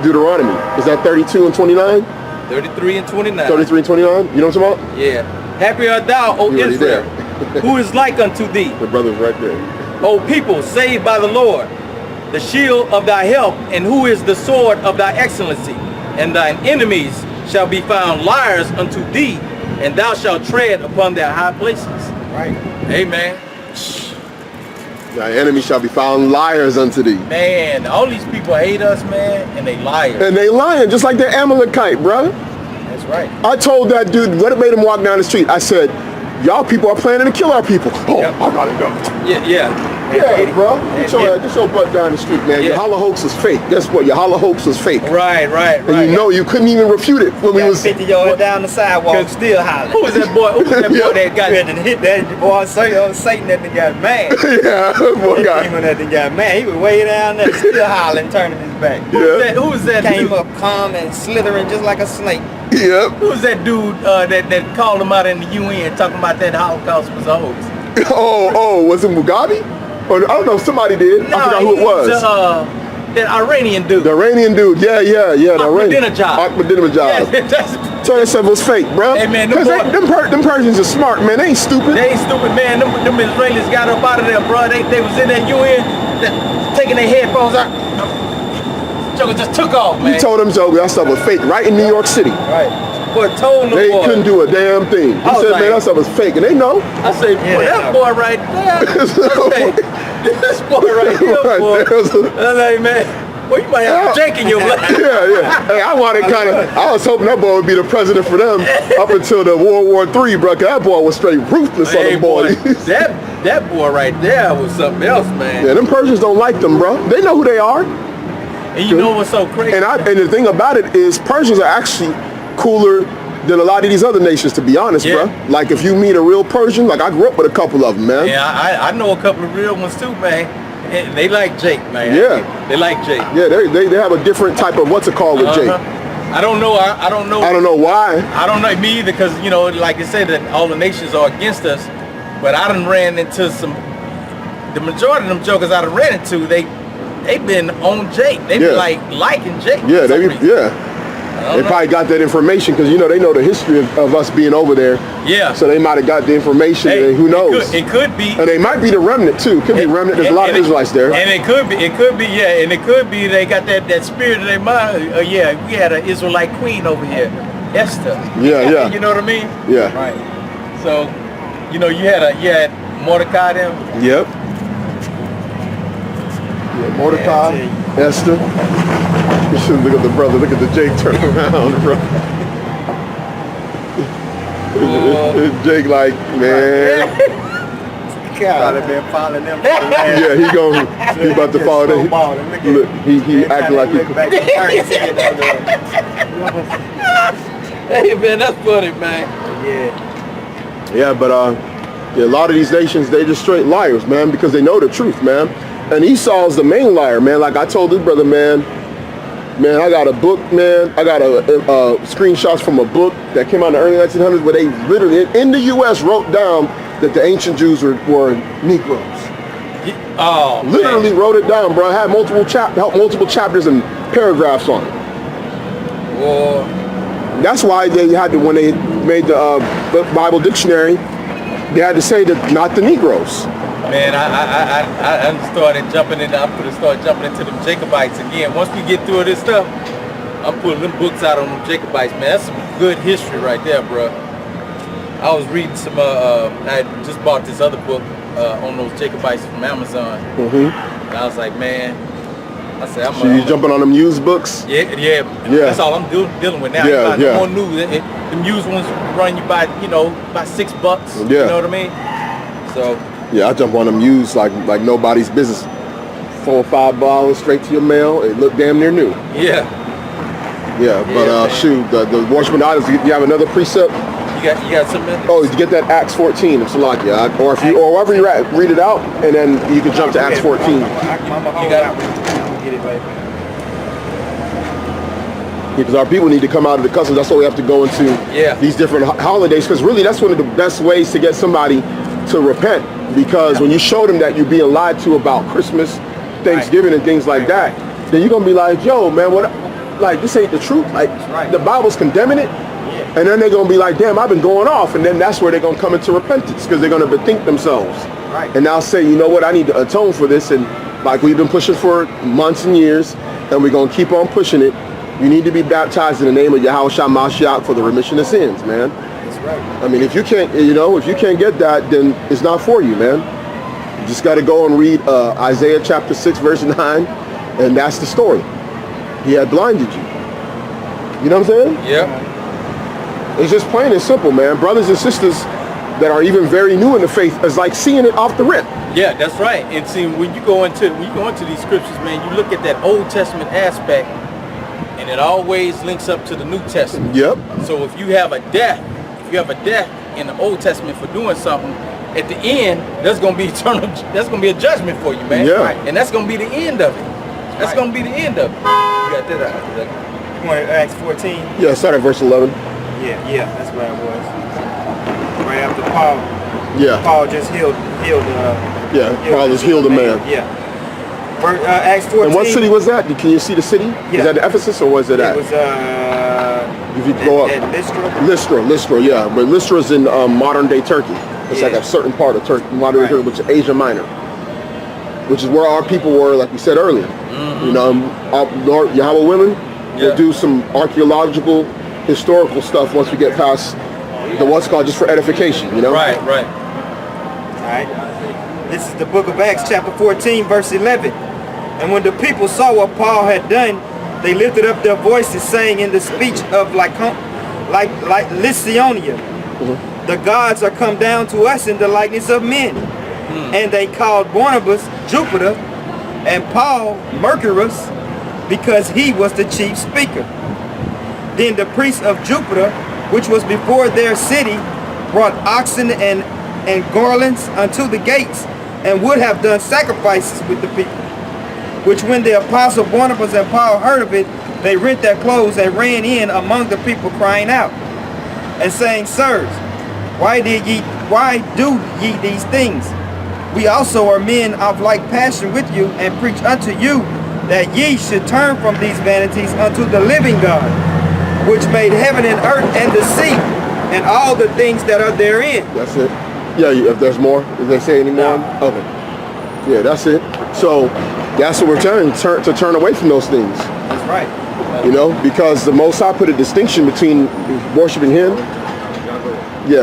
Deuteronomy. Is that 32 and 29? 33 and 29. 33 and 29? You know what I'm talking about? Yeah. Happy art thou, O You already Israel, there. who is like unto thee, The brother's right there. O people saved by the Lord, the shield of thy help, and who is the sword of thy excellency. And thine enemies shall be found liars unto thee, and thou shalt tread upon their high places. Right. Amen. Thy enemy shall be found liars unto thee. Man, all these people hate us, man, and they liars. And they lying just like they're Amalekite, brother. That's right. I told that dude, what made him walk down the street? I said, y'all people are planning to kill our people. Oh, Yep. I gotta go. Yeah, yeah. Yeah, bro. Get your butt down the street, man. Your holla hoax was fake. Guess what? Your holla hoax was fake. Right. And you know you couldn't even refute it when we was 50 yards down the sidewalk, still hollering. Who was that boy? Who was that boy that got You had to hit that boy Satan that thing got mad. yeah, boy got Demon that thing got mad. He was way down there, still hollering, turning his back. Who was that Came dude? up calm and slithering just like a snake. Yep. Who was that dude that called him out in the UN talking about that Holocaust was a hoax? Oh, was it Mugabe? Or I don't know, somebody did. I forgot who it was. That Iranian dude. The Iranian dude. Yeah. The Iranian. Ahmadinejad. Yeah, that's, so that stuff was fake, bro. Hey, man, Because them Persians are smart, man. They ain't stupid. they ain't stupid, man. Them Israelis got up out of there, bro. They was in that UN, taking their headphones out. Joker just took off, man. You told them, Joe, that stuff was fake right in New York City. Right. Boy, told them, They boy. couldn't do a damn thing. He said, man, that stuff was fake. And they know. I say, boy, that boy right there. I say, this boy right here, Right boy. there. I'm like, man, well, you might have Jake in your life. Yeah. Hey, I was hoping that boy would be the president for them up until the World War III, bro. 'Cause that boy was straight ruthless on Hey, them boy, boys. that boy right there was something else, man. Yeah, them Persians don't like them, bro. They know who they are. And you know what's so crazy? And the thing about it is Persians are actually cooler than a lot of these other nations, to be honest, bro. Like if you meet a real Persian, like I grew up with a couple of them, man. Yeah, I know a couple of real ones too, man. And they like Jake, man. Yeah. They like Jake. Yeah, they have a different type of what's it called with Jake. I don't know. I don't know. I don't know why. I don't know me either, because you know, like I said, that all the nations are against us. But I done ran into the majority of them jokers I done ran into, they been on Jake. They been like liking Jake. Yeah, they probably got that information because you know they know the history of us being over there. Yeah. So they might have got the information. And who knows? It could be. And they might be the remnant too. Could be remnant. There's a lot of Israelites there. And it could be. Yeah. And it could be they got that spirit in their mind. Yeah, we had an Israelite queen over here, Esther. Yeah. You know what I mean? Yeah. Right. So, you know, you had Mordecai them. Yep. Yeah, Mordecai, Esther. You should look at the brother. Look at the Jake turn around, bro. Jake like, man. God, been following them. Yeah, he about to follow them. Look, he acting like he. Hey man, that's funny, man. Yeah, but a lot of these nations, they just straight liars, man, because they know the truth, man. And Esau's the main liar, man. Like I told this brother, man, Man, I got a book, man. I got a screenshots from a book that came out in the early 1900s where they literally, in the U.S., wrote down that the ancient Jews were Negroes. Oh, literally man. wrote it down, bro. I had multiple chapters and paragraphs on it. Well, that's why they had to, when they made the Bible dictionary, they had to say that not the Negroes. Man, I started jumping into. I'm gonna start jumping into them Jacobites again. Once we get through this stuff, I'm pulling them books out on them Jacobites. Man, that's some good history right there, bro. I was reading some. I just bought this other book on those Jacobites from Amazon, and I was like, man, I said, I'm. So you jumping on them used books? Yeah. That's all I'm dealing with now. Yeah. No more new. The used ones run you by, about $6. Yeah. You know what I mean? So. Yeah, I jump on them used like nobody's business. $4 or $5 straight to your mail. It looked damn near new. Yeah. Yeah, but shoot, the worshiping idols. You have another precept? You got something? Oh, you get that Acts 14 of Salakia, or wherever you're at, read it out, and then you can jump to Acts 14. You got it. Get it right. Because our people need to come out of the customs. That's why we have to go into these different holidays. Because really, that's one of the best ways to get somebody to repent. Because when you show them that you're being lied to about Christmas, Thanksgiving, and things like that, then you're gonna be like, yo, man, what? Like, this ain't the truth. Like, the Bible's condemning it. And then they're gonna be like, damn, I've been going off. And then that's where they're gonna come into repentance, because they're gonna bethink themselves. Right. And now say, you know what, I need to atone for this. And like we've been pushing for months and years, and we're gonna keep on pushing it. You need to be baptized in the name of Yahawashi Mashiach for the remission of sins, man. That's right. I mean, if you can't get that, then it's not for you, man. You just got to go and read Isaiah chapter 6, verse 9, and that's the story. He had blinded you. You know what I'm saying? Yeah. It's just plain and simple, man. Brothers and sisters that are even very new in the faith is like seeing it off the rip. Yeah, that's right. And see, when you go into these scriptures, man, you look at that Old Testament aspect, and it always links up to the New Testament. Yep. So if you have a death in the Old Testament for doing something, at the end, there's gonna be eternal. That's gonna be a judgment for you, man. Yeah. Right? And that's gonna be the end of it. That's gonna be the end of it. You got that out. You want Acts 14? Yeah, start at verse 11. Yeah, that's where it was. Right after Paul. Yeah. Paul just healed. Paul just healed a man. Yeah. Acts 14. And what city was that? Can you see the city? Yeah. Is that Ephesus, or was it at? It was if you go up. Lystra. Lystra, yeah. But Lystra's in modern day Turkey. It's like a certain part of Turkey, modern day Turkey, which is Asia Minor, which is where our people were, like we said earlier. You know, Lord Yahweh willing, we'll do some archaeological, historical stuff once we get past the what's called, just for edification, you know? Right. All right. This is the book of Acts, chapter 14, verse 11. And when the people saw what Paul had done, they lifted up their voices, saying in the speech of Lycaonia, the gods are come down to us in the likeness of men. And they called Barnabas Jupiter, and Paul Mercurius, because he was the chief speaker. Then the priests of Jupiter, which was before their city, brought oxen and garlands unto the gates, and would have done sacrifices with the people. Which when the apostle Barnabas and Paul heard of it, they rent their clothes and ran in among the people, crying out and saying, Sirs, why do ye these things? We also are men of like passion with you, and preach unto you that ye should turn from these vanities unto the living God, which made heaven and earth and the sea, and all the things that are therein. That's it. Yeah, if there's more, if they say any more? No. Okay. Yeah, that's it. So that's what we're to turn away from those things. That's right. You know, because the Most High put a distinction between worshiping Him,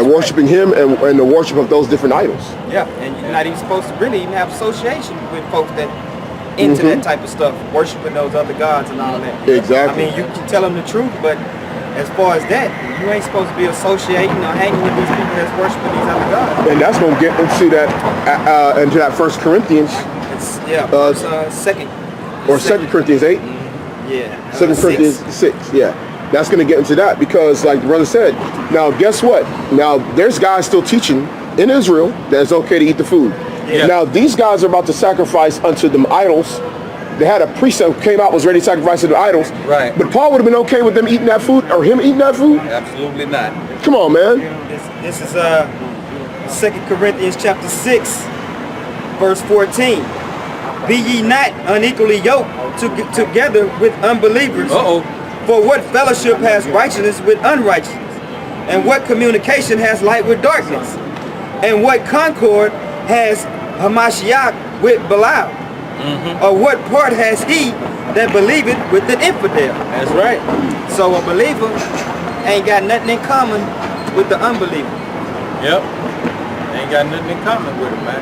worshiping Him and the worship of those different idols. Yeah, and you're not even supposed to really even have association with folks that into that type of stuff, worshiping those other gods and all that. Exactly. I mean, you can tell them the truth, but as far as that, you ain't supposed to be associating or hanging with these people that's worshiping these other gods. And that's going to get into that 1 Corinthians. It's, second. Or 2 Corinthians 8. Yeah. 2 Corinthians 6, yeah. That's going to get into that because, like the brother said, now guess what? Now there's guys still teaching in Israel that it's okay to eat the food. Yeah. Now these guys are about to sacrifice unto them idols they had a priest that came out, was ready to sacrifice to the idols. Right. But Paul would have been okay with them eating that food, or him eating that food? Absolutely not. Come on, man. This is 2 Corinthians chapter 6, verse 14. Be ye not unequally yoked together with unbelievers. For what fellowship has righteousness with unrighteousness? And what communication has light with darkness? And what concord has Hamashiach with Belial? Or what part has he that believeth with the infidel? That's right. So a believer ain't got nothing in common with the unbeliever. Yep. Ain't got nothing in common with it, man.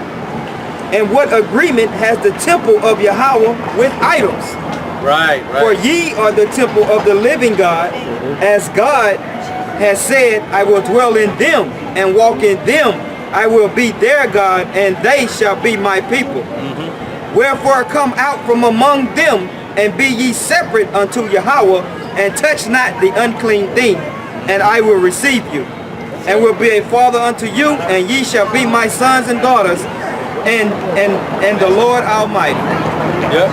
And what agreement has the temple of Yahweh with idols? Right, right. For ye are the temple of the living God, as God has said, I will dwell in them and walk in them. I will be their God, and they shall be my people. Wherefore come out from among them, and be ye separate unto Yahweh, and touch not the unclean thing, and I will receive you, and will be a father unto you, and ye shall be my sons and daughters, and the Lord Almighty. Yep.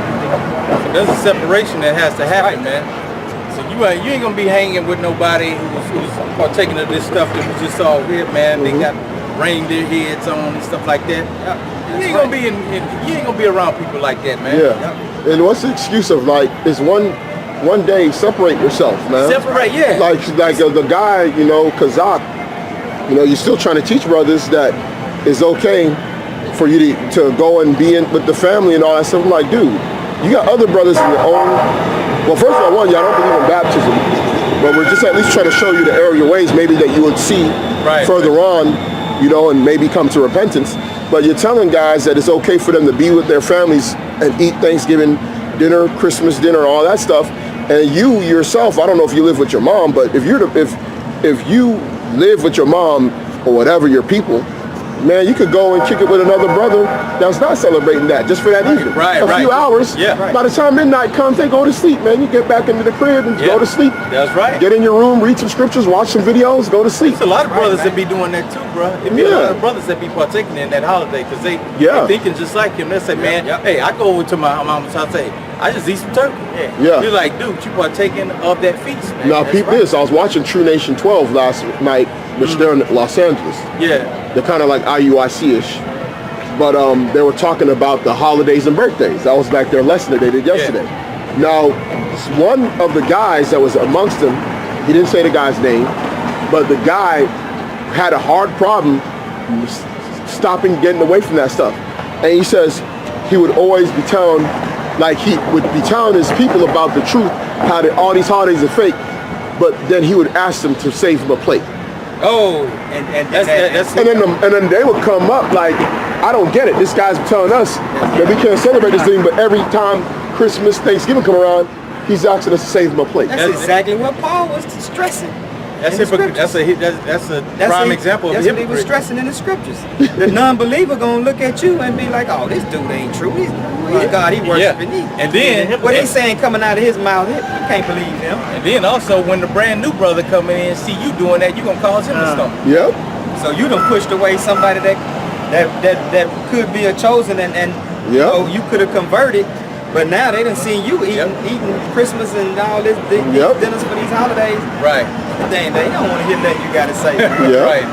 There's a separation that has to happen, man. So you ain't gonna be hanging with nobody who's partaking of this stuff that we just saw here, man. They got reindeer heads on and stuff like that. You ain't gonna be you ain't gonna be around people like that, man. Yeah. And what's the excuse of like is one day separate yourself, man? Separate, yeah. Like the guy, you know, Kazak, you know, you're still trying to teach brothers that it's okay for you to go and be in with the family and all that stuff. I'm like, dude, you got other brothers in your own. Well, first of all, one, y'all don't believe in baptism, but we're just at least trying to show you the error of your ways, maybe that you would see further on, you know, and maybe come to repentance. But you're telling guys that it's okay for them to be with their families and eat Thanksgiving dinner, Christmas dinner, all that stuff. And you yourself, I don't know if you live with your mom, but if you live with your mom or whatever, your people, man, you could go and kick it with another brother that's not celebrating that just for that evening. A few hours. Yeah. By the time midnight comes, they go to sleep, man. You get back into the crib and go to sleep. That's right. Get in your room, read some scriptures, watch some videos, go to sleep. There's a lot of brothers that be doing that too, bro. It be a lot of brothers that be partaking in that holiday because they thinking just like him. They say, man, hey, I go over to my mama's house, say, I just eat some turkey. You're like, dude, you partaking of that feast, man. Now, peep this. I was watching True Nation 12 last night, which they're in Los Angeles. They're kind of like IUIC-ish. But they were talking about the holidays and birthdays. That was like their lesson that they did yesterday. Now, one of the guys that was amongst them, he didn't say the guy's name, but the guy had a hard problem stopping, getting away from that stuff. And he says he would always be telling, like he would be telling his people about the truth, how that all these holidays are fake, but then he would ask them to save him a plate. Oh, and then they would come up like, I don't get it. This guy's telling us that we can't celebrate this thing, but every time Christmas, Thanksgiving come around, he's asking us to save him a plate. That's exactly what Paul was stressing. That's a prime example of That's what he was stressing in the scriptures. The non-believer gonna look at you and be like, "Oh, this dude ain't true. He's God. He worshiping me." And then what he's saying coming out of his mouth, you can't believe him. And then also, when the brand new brother come in and see you doing that, you gonna cause him to stumble. Yep. So you done pushed away somebody that could be a chosen and you know, you could have converted. But now they done seen you eating Christmas and all this dinners for these holidays. Right. They don't want to hear nothing you got to say. Right.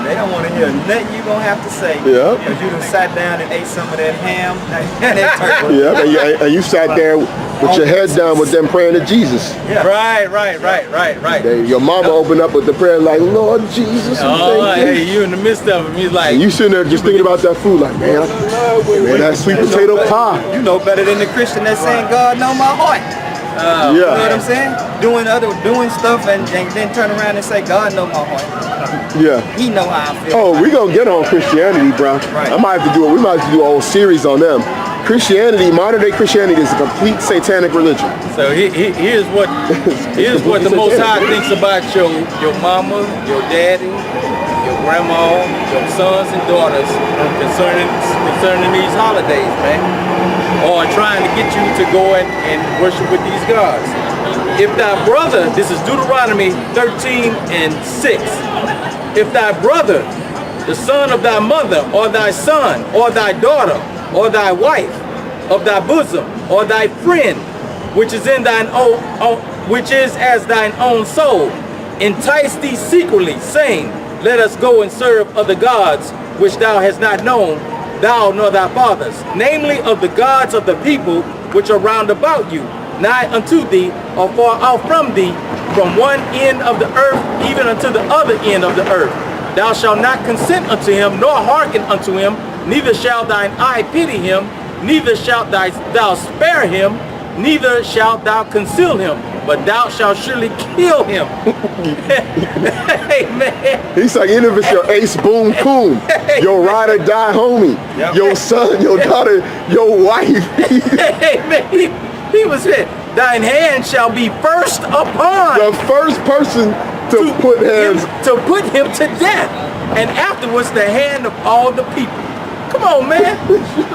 They don't want to hear nothing you gonna have to say. Because you done sat down and ate some of that ham and that turkey. And you sat there with your head down with them praying to Jesus. Right. Your mama opened up with the prayer like, Lord Jesus. Hey, you in the midst of him. He's like, and you sitting there just thinking about that food like, man, that sweet potato pie. You know better than the Christian that's saying, God know my heart. You know what I'm saying? Doing stuff and then turn around and say, God know my heart. He know how I feel. Oh, we gonna get on Christianity, bro. We might have to do a whole series on them. Christianity, modern day Christianity is a complete satanic religion. So here's what the Most High thinks about your mama, your daddy, your grandma, your sons and daughters concerning these holidays, man. Or trying to get you to go and worship with these gods. If thy brother, this is Deuteronomy 13:6. If thy brother, the son of thy mother, or thy son, or thy daughter, or thy wife of thy bosom, or thy friend, which is in thine which is as thine own soul, entice thee secretly, saying, let us go and serve other gods, which thou hast not known, thou nor thy fathers, namely of the gods of the people which are round about you, nigh unto thee, or far off from thee, from one end of the earth even unto the other end of the earth. Thou shalt not consent unto him, nor hearken unto him, neither shall thine eye pity him, neither shalt thou spare him, neither shalt thou conceal him, but thou shalt surely kill him. Hey, man. He's like, even if it's your ace boom coon, your ride or die homie, your son, your daughter, your wife. Hey, man, he was hit. Thine hand shall be first upon The first person to put hands. to put him to death, and afterwards the hand of all the people. Come on, man.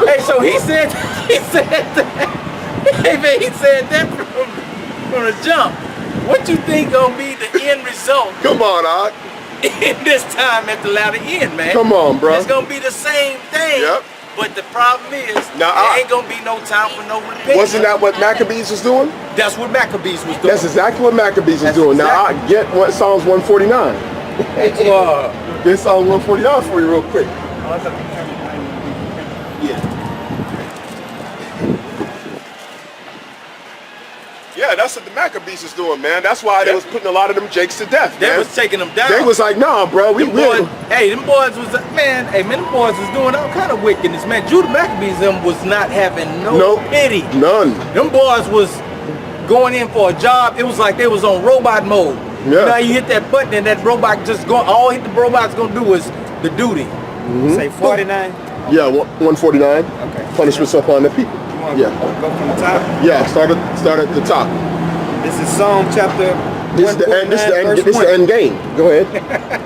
Hey, so he said that. Hey, man, he said that from the jump. What you think gonna be the end result? Come on, Ock. In this time at the latter end, man. Come on, bro. It's gonna be the same thing. Yep. But the problem is, Now, there ain't gonna be no time for no repentance. Wasn't that what Maccabees was doing? That's what Maccabees was doing. That's exactly what Maccabees was That's doing. exactly. Now, I get what Psalms 149. Get Psalms 149 for you real quick. Yeah, that's what the Maccabees is doing, man. That's why they was putting a lot of them jakes to death, They man. was taking them down. They was like, nah, bro, we Them will. boys, hey, them boys was, man, them boys was doing all kind of wickedness, man. Judah Maccabees them was not having no pity. None. Them boys was going in for a job. It was like they was on robot mode. Yeah. You know, you hit that button and that robot just going, all the robot's gonna do is the duty. Say 49. Yeah, 149. Okay. Punishments upon the people. You want to Yeah. go from the top? Yeah, start at the top. This is Psalm chapter This is the end. This is the end. verse This is 1. the end game. Go ahead.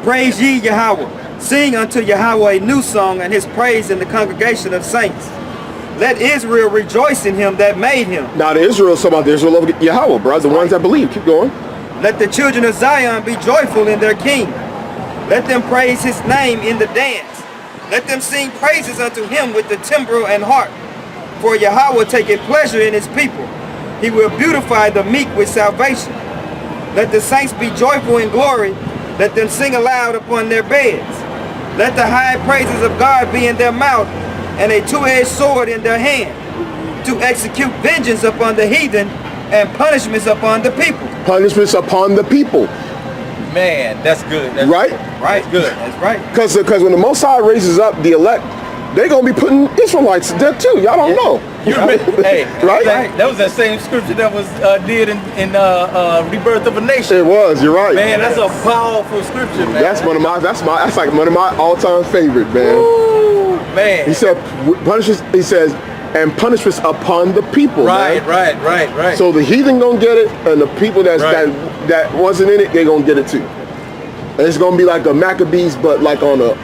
Praise ye Yahweh. Sing unto Yahweh a new song, and his praise in the congregation of saints. Let Israel rejoice in him that made him. Now the Israel, talking about the Israel of Yahweh, bro. The ones that believe. Keep going. Let the children of Zion be joyful in their king. Let them praise his name in the dance. Let them sing praises unto him with the timbrel and harp. For Yahweh taketh pleasure in his people. He will beautify the meek with salvation. Let the saints be joyful in glory. Let them sing aloud upon their beds. Let the high praises of God be in their mouth, and a two-edged sword in their hand, to execute vengeance upon the heathen and punishments upon the people. Punishments upon the people. Man, that's good. That's Right? Right? That's good. That's right. Because when the Most High raises up the elect, they gonna be putting Israelites to death too. Y'all don't know. You remember, hey, Right? That was that same scripture that was did in Rebirth of a Nation. It was. You're right. Man, that's a powerful scripture, man. That's like one of my all-time favorite, man. Ooh, man. He said punishes. He says, and punishments upon the people. Right, man. right. So the heathen gonna get it, and the people Right. that wasn't in it, they gonna get it too. And it's gonna be like a Maccabees, but like on a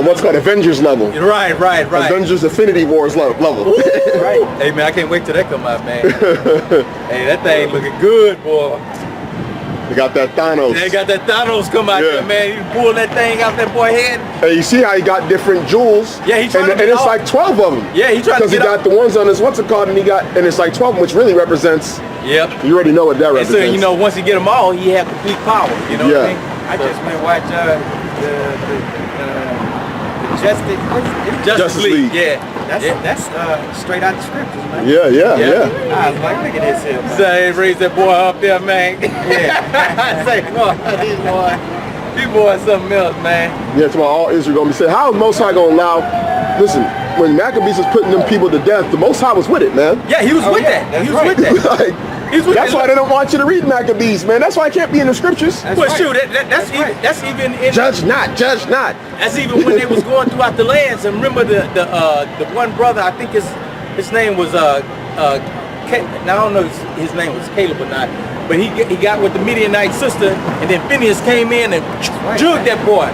what's called Avengers level. Right. Avengers Infinity Wars level. Right. Hey, man, I can't wait till that come out, man. Hey, that thing looking good, boy. They got that Thanos. They got that Thanos come out Yeah. there, man. You pull that thing out that boy head. And you see how he got different jewels? Yeah, he tried and, to and get it's all- like 12 of them. Yeah, he tried to Because he get got the ones on his what's it called, and it's like 12 of them, which really represents. Yep. You already know what that And represents. so, you know, once you get them all, he had complete power. You know what I Yeah. mean? I just went and watched the Justice League. Yeah. That's straight out the scriptures, man. Yeah. I was like, look at this here, man. So they raised that boy up there, man. Yeah. Say, boy, these boys something else, man. Yeah, it's about all Israel gonna be said. How is Most High gonna allow? Listen, when Maccabees was putting them people to death, the Most High was with it, man. Yeah, he was with yeah, that. that's He was right. with that. Like, He's with that's that. why they don't want you to read Maccabees, man. That's why it can't be in the scriptures. That's Well, right. shoot, that's even in Judge not. that's even when they was going throughout the lands. And remember the one brother, I think his name was now I don't know if his name was Caleb or not, but he got with the Midianite sister, and then Phineas came in and jugged that boy.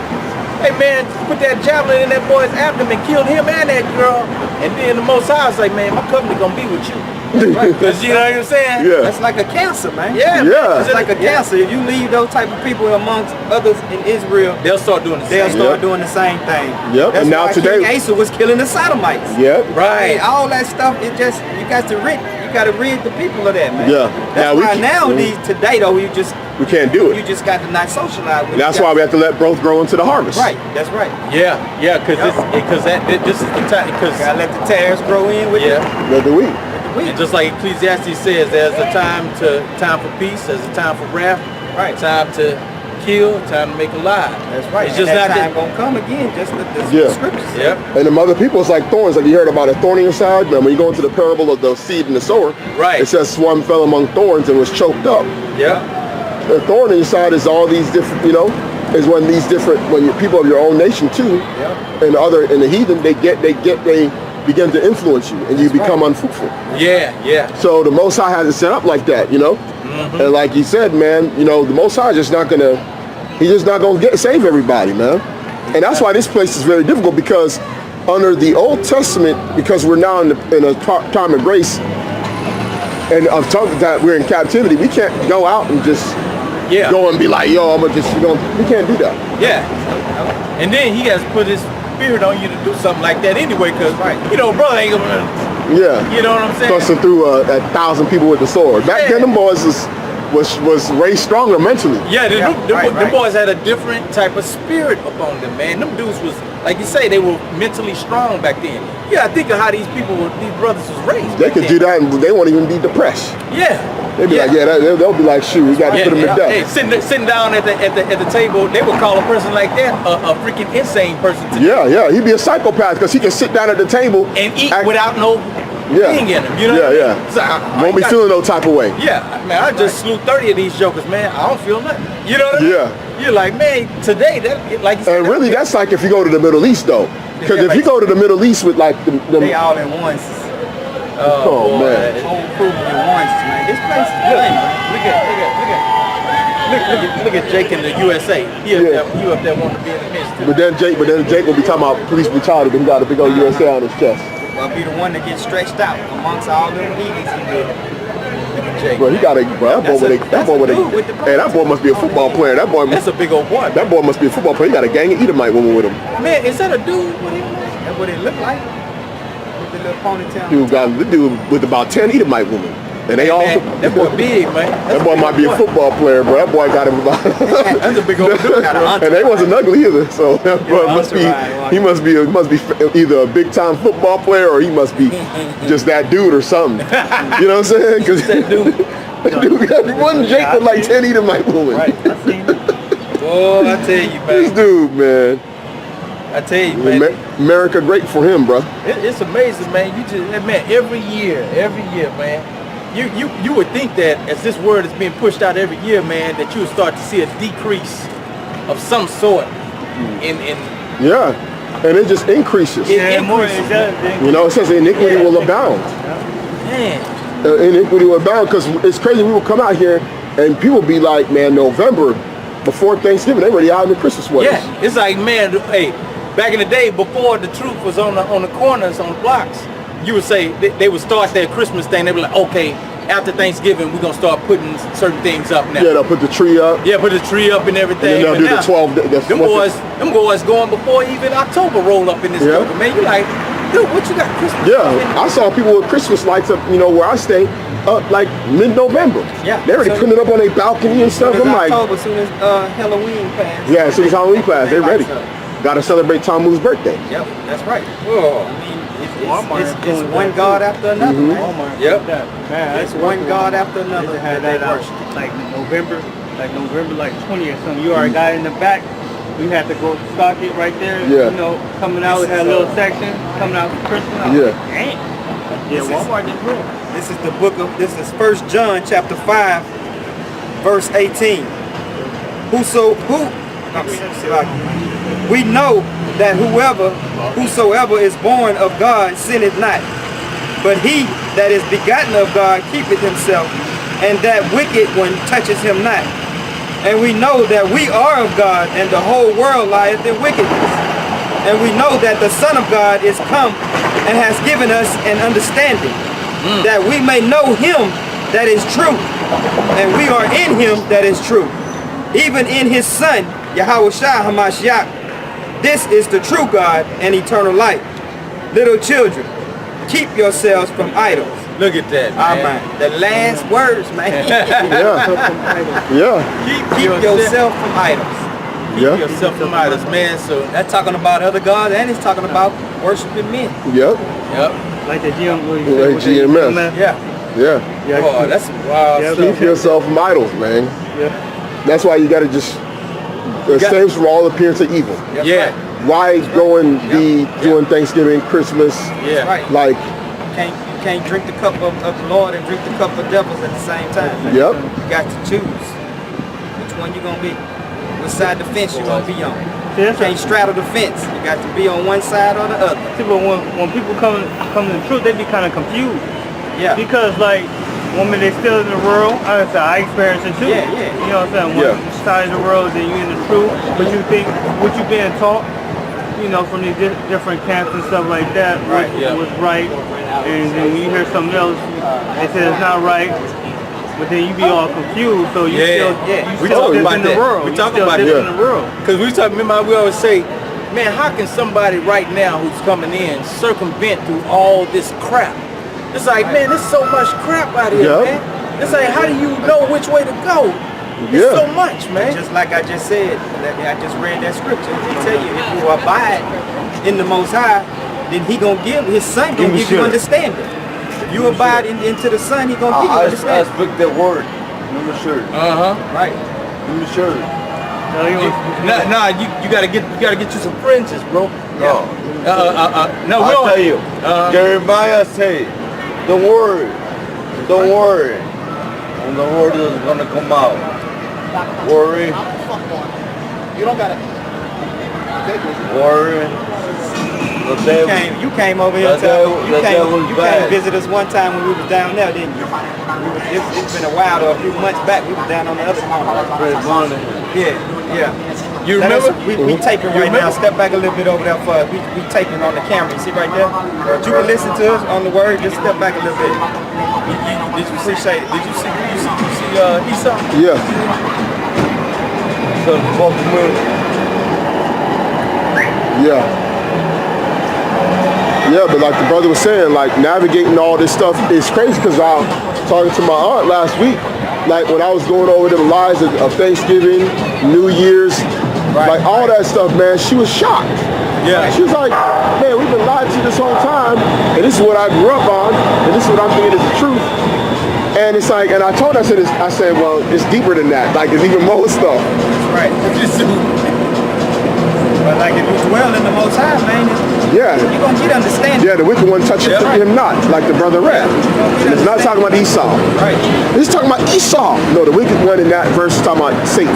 hey man, put that javelin in that boy's abdomen, killed him and that girl. And then the Most High was like, man, my covenant gonna be with you. Because you know what I'm saying? Yeah. That's like a cancer, man. Yeah, Yeah. It's like a cancer. If you leave those type of people amongst others in Israel, they'll start doing the they'll same. start doing the same thing. Yep. That's And now why today- King Asa was killing the Sodomites. Yep. Right. All that stuff, it just, you got to rid the people of that, man. Yeah. That's Now we why can- nowadays, today though, We can't do you it. just got to not socialize with That's each why we other. have to let both grow into the harvest. Right, that's right. Yeah, because this is the time. Because Gotta let the tares grow in with yeah, Let the wheat. the wheat. and just like Ecclesiastes says, there's a time for peace, there's a time for wrath, Right. time to kill, time to make alive. That's right. It's And just that not time that. gonna come again, just the Yeah. scriptures. say. Yep. And them other people, it's like thorns. Have you heard about a thorn in your side? When you go into the parable of the seed and the sower, Right. it says one fell among thorns and was choked up. Yep. The thorn in your side is all these different, is when these different, people of your own nation too, and the heathen, they begin to influence you, and you become unfruitful. Yeah. Yeah. So the Most High has it set up like that, And like you said, man, the Most High is just not gonna, he's just not gonna save everybody, man. And that's why this place is very difficult, because under the Old Testament, because we're now in a time of grace, and of talking that we're in captivity, we can't go out and just Yeah. go and be like, yo, I'm gonna just, we can't do that. Yeah. And then he has put his spirit on you to do something like that anyway, because brother ain't gonna. Yeah. You know what I'm saying? Busting through 1,000 people with the sword. Back Yeah. then, them boys was raised stronger mentally. Yeah, Yeah, right, the right. boys had a different type of spirit upon them, man. Them dudes was, like you say, they were mentally strong back then. Yeah, I think of how these brothers was raised. They back could then. do that, and they won't even be depressed. Yeah. They'd be like, they'll be like, shoot, we got to put them to death. Hey, sitting down at the table, they would call a person like that a freaking insane person to Yeah, he'd be a psychopath because he can sit down at the table and eat act- without no thing in him. You know what I mean? Yeah. So Won't be feeling no type of way. Yeah, man, I just slew 30 of these jokers, man. I don't feel nothing. You know what I mean? Yeah. You're like, man, today, that like you said, And really, that's like if you go to the Middle East, though. Because Yeah, if you like- go to the Middle East with like the They all in ones. Oh, man. Home improvement in ones, man. This place is Look, good. look at Jake in the USA. He up there wanting to be in the midst. But then Jake will be talking about police brutality, but he got a big old USA on his chest. Well, be the one that gets stretched out amongst all them heathens he with. Look at Jake. Bro, he got a bro. That boy hey, that boy must be a football player. That boy, That's a big old boy. that boy must be a football player. He got a gang of Edomite women with him. Man, is that a dude with him? That's what it looked like. With the little ponytail. Dude with about 10 Edomite women, and they all. Man, that boy big, man. That boy might be a football player, bro. That boy got him about. That's a big old dude. And they wasn't ugly either, so that boy must be. He must be either a big time football player or he must be just that dude or something. You know what I'm saying? Because That dude. dude got one Jake with like 10 Edomite women. Right, I seen it. Boy, I tell you, This man. dude, man. I tell you, man. America great for him, bro. It's amazing, man. Every year, man. You would think that as this word is being pushed out every year, man, that you would start to see a decrease of some sort in Yeah, and it just increases. Yeah, more increases, it does. You know, it says iniquity will abound. man. Iniquity will abound because it's crazy. We will come out here and people be like, man, November before Thanksgiving, they already out in the Christmas sweaters. Yeah, it's like, man, hey, back in the day before the truth was on the corners, on the blocks, you would say they would start their Christmas thing. They would be like, okay, after Thanksgiving, we're gonna start putting certain things up now. Yeah, they'll put the tree up. Yeah, put the tree up and everything. And then they'll But do now, the 12. them boys going before even October roll up in this Yeah. joker, man. You like, dude, what you got Christmas? Yeah, I saw people with Christmas lights up, where I stay, up like mid-November. Yeah. They already So- putting it up on their balcony and stuff. I'm like, October, as soon as Halloween passed. yeah, as soon as Halloween class, they ready. lights up. Got to celebrate Tammuz's birthday. Yep, that's right. Oh, I mean, Walmart it's influenced one that God too. after another, man. Walmart. Yep. Man, It's one God after another They had that that they out worship. like November, like 20 or something. You already got it in the back. We had to go stock it right there. Yeah. Coming out, we had a little section coming out for Christmas. I was Yeah. like, dang. Yeah, Walmart did good. This is 1 John chapter 5, verse 18. We know that whosoever is born of God sinneth not. But he that is begotten of God keepeth himself, and that wicked one touches him not. And we know that we are of God, and the whole world lieth in wickedness. And we know that the Son of God is come and has given us an understanding, that we may know him that is true, and we are in him that is true, even in his Son, Yahawashi Hamashiach. This is the true God and eternal life. Little children, keep yourselves from idols. Look at that, man. The last words, man. Yeah. Keep yourself from idols. Yeah. Yourself from idols, man. So That's talking about other gods, and it's talking about worshiping men. Yep. yep. Like the Like GMS. Yeah. Yeah. Oh, that's wild Yeah, stuff. Keep yourself from idols, man. Yeah. That's why you got to just abstain from all appearance of evil. That's Yeah. right. Why go and be doing Thanksgiving, Christmas, Yeah. Right. like, You can't drink the cup of the Lord and drink the cup of devils at the same time. yep. You got to choose which one you gonna be. Which side of the fence you gonna be on. You can't straddle the fence. You got to be on one side or the other. See, but when people come to the truth, they be kind of confused. Yeah. Because like, when they still in the world, I experience it too. Yeah, yeah. You know what I'm saying? One side of the world, then you in the truth, but you think what you being taught, you know, from these different camps and stuff like that, Right, was right. And then when you hear something else, they say it's not right. But then you be all confused, so you We still talk live about in the that. world. We You talk still about live that. in the world. Because we always say, man, how can somebody right now who's coming in circumvent through all this crap? It's like, man, there's so much crap out here, Yeah. man. It's like, how do you know which way to go? There's so much, man. Just like I just said, I just read that scripture. They tell you if you abide in the Most High, then He gonna give His Son gonna give you understanding. If you abide into the Son, He gonna give you I understanding. speak the word. Number sure. Right. Number sure. You gotta get you some fringes, bro. No. No, we I'll don't. tell you. Jeremiah say, don't worry. Don't worry. And the word is gonna come out. Worry. You don't gotta. Worry. The devil. You came over here. You came visit us one time when we was down there, didn't you? It's been a while, though. A few months back, we was down on the other corner. Yeah. You remember? We taping right now. Step back a little bit over there for us. We taping on the camera. You see right there? You can listen to us on the word. Just step back a little bit. Did you see? Did you see Esau? Yeah. The fuck moon. Yeah. Yeah, but like the brother was saying, like navigating all this stuff is crazy because I was talking to my aunt last week, like when I was going over the lies of Thanksgiving, New Year's, like all that stuff, man, she was shocked. Yeah. She was like, man, we've been lied to this whole time, and this is what I grew up on, and this is what I'm thinking is the truth. And it's like, and I told her, I said, well, it's deeper than that. Like, it's even more stuff. Right. But like if you dwell in the Most High, man, Yeah. you're gonna get understanding. Yeah, the wicked one touches him not, like the brother read. And it's not talking about Esau. Right. It's talking about Esau. No, the wicked one in that verse is talking about Satan.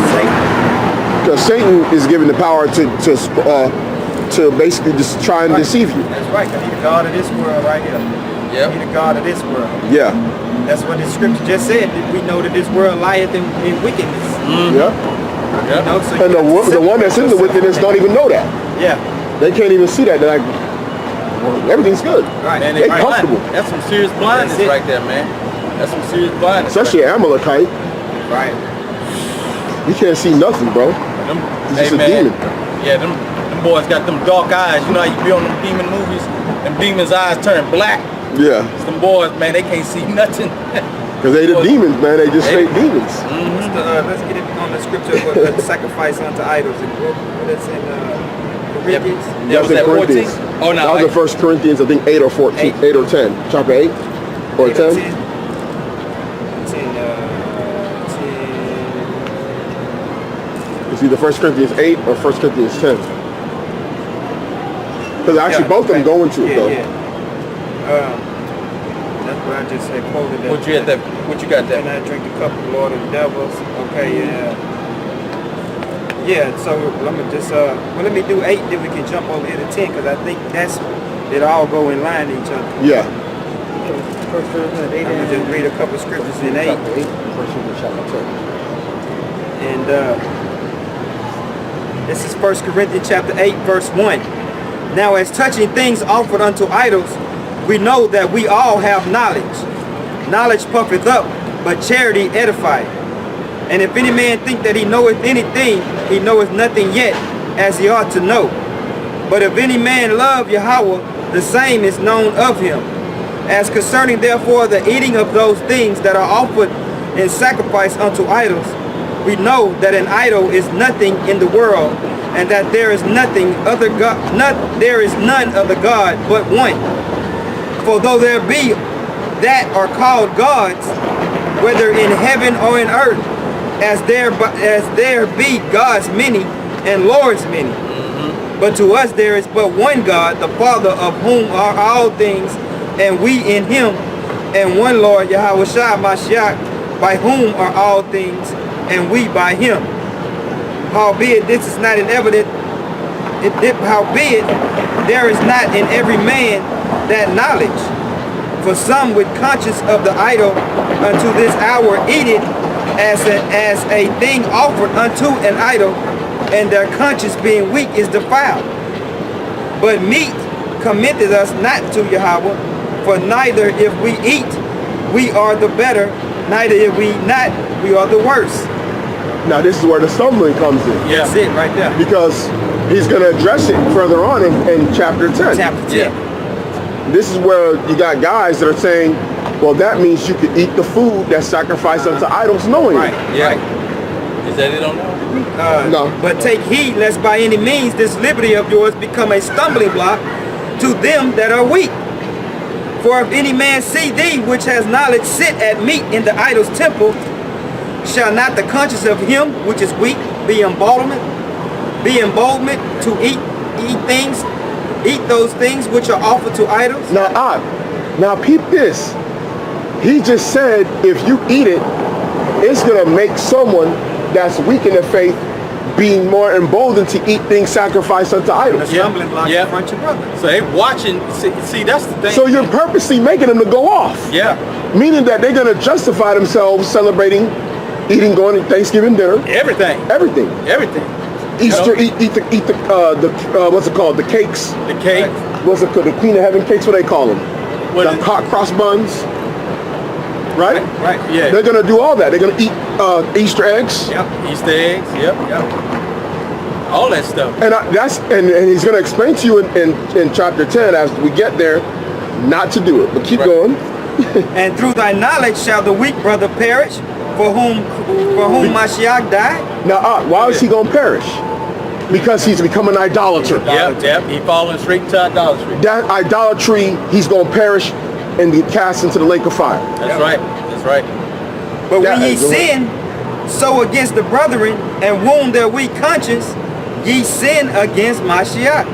Because Satan is given the power to basically just try and deceive you. That's right, because he's the God of this world right here. Yep. He's the God of this world. Yeah. That's what the scripture just said. That we know that this world lieth in wickedness. Yeah. You know, so And the one that's in the wickedness don't even know that. Yeah. They can't even see that. They're like, well, everything's good. Right. Man, They comfortable. That's some serious blindness That's it. right there, man. That's some serious blindness. Especially an Amalekite. Right. You can't see nothing, bro. He's just a demon. Yeah, them boys got them dark eyes. You know how you be on them demon movies? Them demons' eyes turn black. Yeah. Some boys, man, they can't see nothing. Because they the demons, man. They just straight demons. Let's get it on the scripture with the sacrifice unto idols. That's in Corinthians. That was in at 14? Corinthians. Oh, no. That was in 1 Corinthians, I think 8 or 14. 8 or 10. Chapter 8 or 10. It's either 1 Corinthians 8 or 1 Corinthians 10. Because actually both of them go into it, though. That's what I just said, quoted that. What you got there? And I drink the cup of the Lord of the devils. Okay, yeah, so let me just let me do 8, then we can jump over here to 10, because I think it all go in line to each other. Yeah. I'm gonna just read a couple scriptures in 8. Chapter 8, 1 Corinthians chapter 10. And this is 1 Corinthians chapter 8, verse 1. Now as touching things offered unto idols, we know that we all have knowledge. Knowledge puffeth up, but charity edifieth. And if any man think that he knoweth anything, he knoweth nothing yet, as he ought to know. But if any man love Yahweh, the same is known of him. As concerning therefore the eating of those things that are offered in sacrifice unto idols, we know that an idol is nothing in the world, and that there is nothing other God, there is none other God but one. For though there be that are called gods, whether in heaven or in earth, as there be gods many and lords many. But to us there is but one God, the Father, of whom are all things, and we in him, and one Lord, Yahawashi Mashiach, by whom are all things, and we by him. Howbeit this is not in evident, howbeit there is not in every man that knowledge. For some with conscience of the idol unto this hour eat it as a thing offered unto an idol, and their conscience being weak is defiled. But meat commendeth us not to Yahweh, for neither if we eat, we are the better, neither if we not, we are the worse. Now this is where the stumbling comes in. Yeah. That's it right there. Because he's going to address it further on in chapter 10. Chapter 10. Yeah. This is where you got guys that are saying, well, that means you could eat the food that's sacrificed unto idols knowingly. Right. Yeah. Right. Is that it on that? No. But take heed lest by any means this liberty of yours become a stumbling block to them that are weak. For if any man see thee which has knowledge sit at meat in the idol's temple, shall not the conscience of him which is weak be emboldened to eat those things which are offered to idols? Now peep this. He just said if you eat it, it's going to make someone that's weak in the faith be more emboldened to eat things sacrificed unto The idols. stumbling block Yeah. in front of your brother. So they watching. See, that's the thing. So you're purposely making them to go off. Yeah. Meaning that they're going to justify themselves celebrating, eating, going to Thanksgiving dinner, Everything. everything. Easter, You know? eat the what's it called? The cakes. The cake. What's it called? The Queen of Heaven cakes. What do they call them? What The is- hot cross buns. Right? Right. Yeah. They're gonna do all that. They're gonna eat Easter eggs. Yep. Easter eggs. Yep. All that stuff. And and he's gonna explain to you in chapter 10 as we get there, not to do it. But keep Right. going. And through thy knowledge shall the weak brother perish, for whom Mashiach died. Now, why is he gonna perish? Because he's become an idolater. Yep. He falling straight to idolatry. That idolatry, he's gonna perish and be cast into the lake of fire. That's right. That's right. But when That ye is the way. sin so against the brethren and wound their weak conscience, ye sin against Mashiach.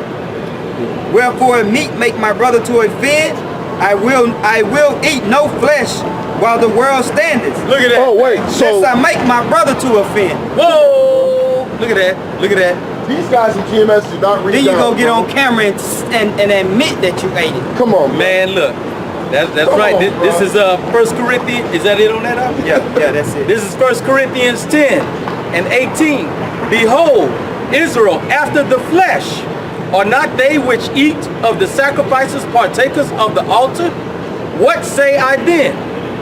Wherefore if meat make my brother to offend, I will eat no flesh while the world standeth. Look at that. Oh wait, so Lest I make my brother to offend. Whoa! Look at that. Look at that. these guys in GMS do not read Then you down, go get bro. on camera and admit that you ate it. Come on, man. Man, look. That's Come right. on, This bro. is 1 Corinthians. Is that it on that album? Yeah, that's it. This is 1 Corinthians 10 and 18. Behold, Israel after the flesh, are not they which eat of the sacrifices partakers of the altar? What say I then?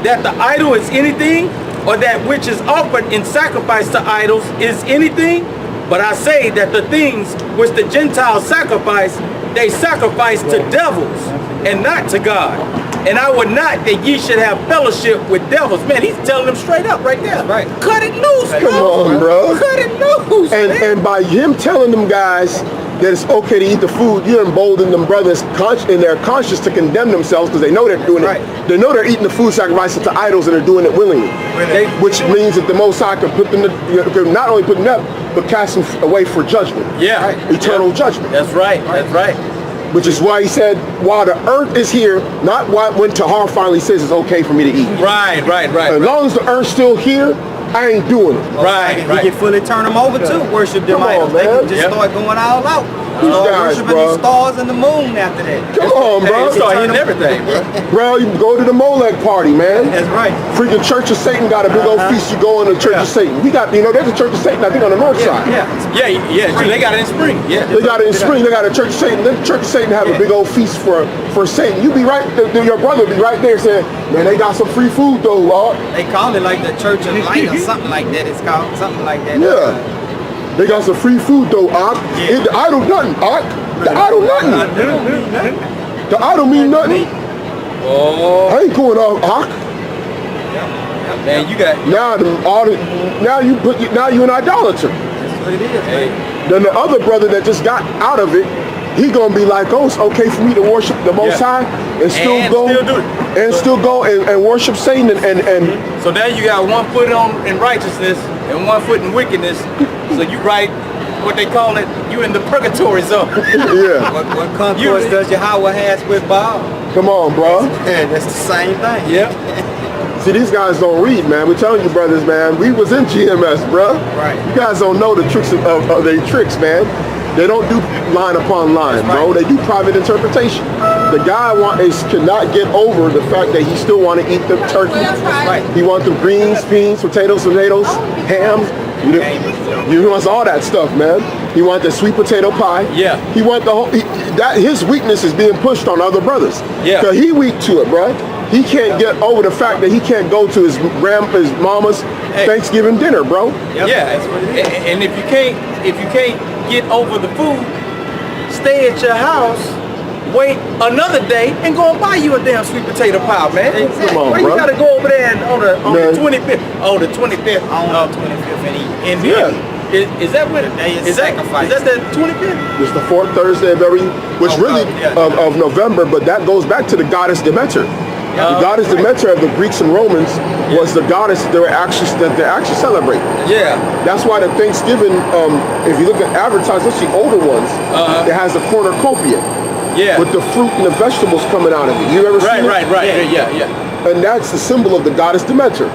That the idol is anything, or that which is offered in sacrifice to idols is anything? But I say that the things which the Gentiles sacrifice, they sacrifice to devils and not to God. And I would not that ye should have fellowship with devils. Man, he's telling them straight up right there. Right. Cut it loose, bro. Come on, bro. Cut it loose, man. And by him telling them guys that it's okay to eat the food, you're emboldening them brothers in their conscience to condemn themselves because they know they're doing Right. it. They know they're eating the food sacrificed to idols and they're doing it willingly. They- Which means that the Most High can put them, can not only put them up, but cast them away for judgment. Yeah. Eternal Yeah. judgment. That's right. That's right. Which is why he said, while the earth is here, not when Tahar finally says it's okay for me to eat. Right. As long as the earth's still here, I ain't doing it. Right. He can fully turn them over to worship them Come on, idols. They man. can just Yep. start going all out. These guys, worshiping bro. the stars and the moon after that. Come on, Hey, bro. they start eating everything, bro. Bro, you go to the Molech party, man. That's right. Freaking Church of Satan got a big old feast. You go in the Church of Satan. We got, there's a Church of Satan, I think, on the north side. Yeah, they got it in spring. Yeah. They got it in spring. They got a Church of Satan. Then Church of Satan have a big old feast for Satan. You be right, your brother be right there saying, man, they got some free food though, Lord. They call it like the Church of Light or something like that. It's called something like that. Yeah. They got some free food though, Ak. Yeah. The idol nothing, Ak. The idol nothing. The idol mean nothing. Oh, I ain't going off, Ak. man, you got. Now you an idolater. That's what it is, man. Then the other brother that just got out of it, he gonna be like, oh, it's okay for me to worship the Most High and still go and worship Satan and So now you got one foot in righteousness and one foot in wickedness. So you right, what they call it, you in the purgatory zone. yeah. What concourse does Yahweh has with Baal? Come on, bro. Yeah, that's the same thing. Yeah. See, these guys don't read, man. We're telling you, brothers, man. We was in GMS, bro. Right. You guys don't know the tricks of their tricks, man. They don't do line upon line, bro. They do private interpretation. The guy cannot get over the fact that he still want to eat the turkey. Right. He wants the greens, beans, potatoes, ham. He wants all that stuff, man. He wants the sweet potato pie. Yeah. He wants the whole. His weakness is being pushed on other brothers. Yeah. Cause he weak to it, bro. He can't get over the fact that he can't go to his mama's Thanksgiving dinner, bro. Yep, Yeah. that's what it is. And if you can't get over the food, stay at your house, wait another day, and go and buy you a damn sweet potato pie, man. Come on, Why bro. you gotta go over there on the 25th? Oh, the 25th. On the 25th and eat. And is that what? day is Is that sacrifice. the 25th? It's the fourth Thursday of of November, but that goes back to the goddess Demeter. The goddess Demeter of the Greeks and Romans was the goddess that they actually celebrate. Yeah. That's why the Thanksgiving, if you look at advertisements, especially older ones, it has a cornucopia Yeah. with the fruit and the vegetables coming out of it. You ever seen it? Right. Yeah. And that's the symbol of the goddess Demeter,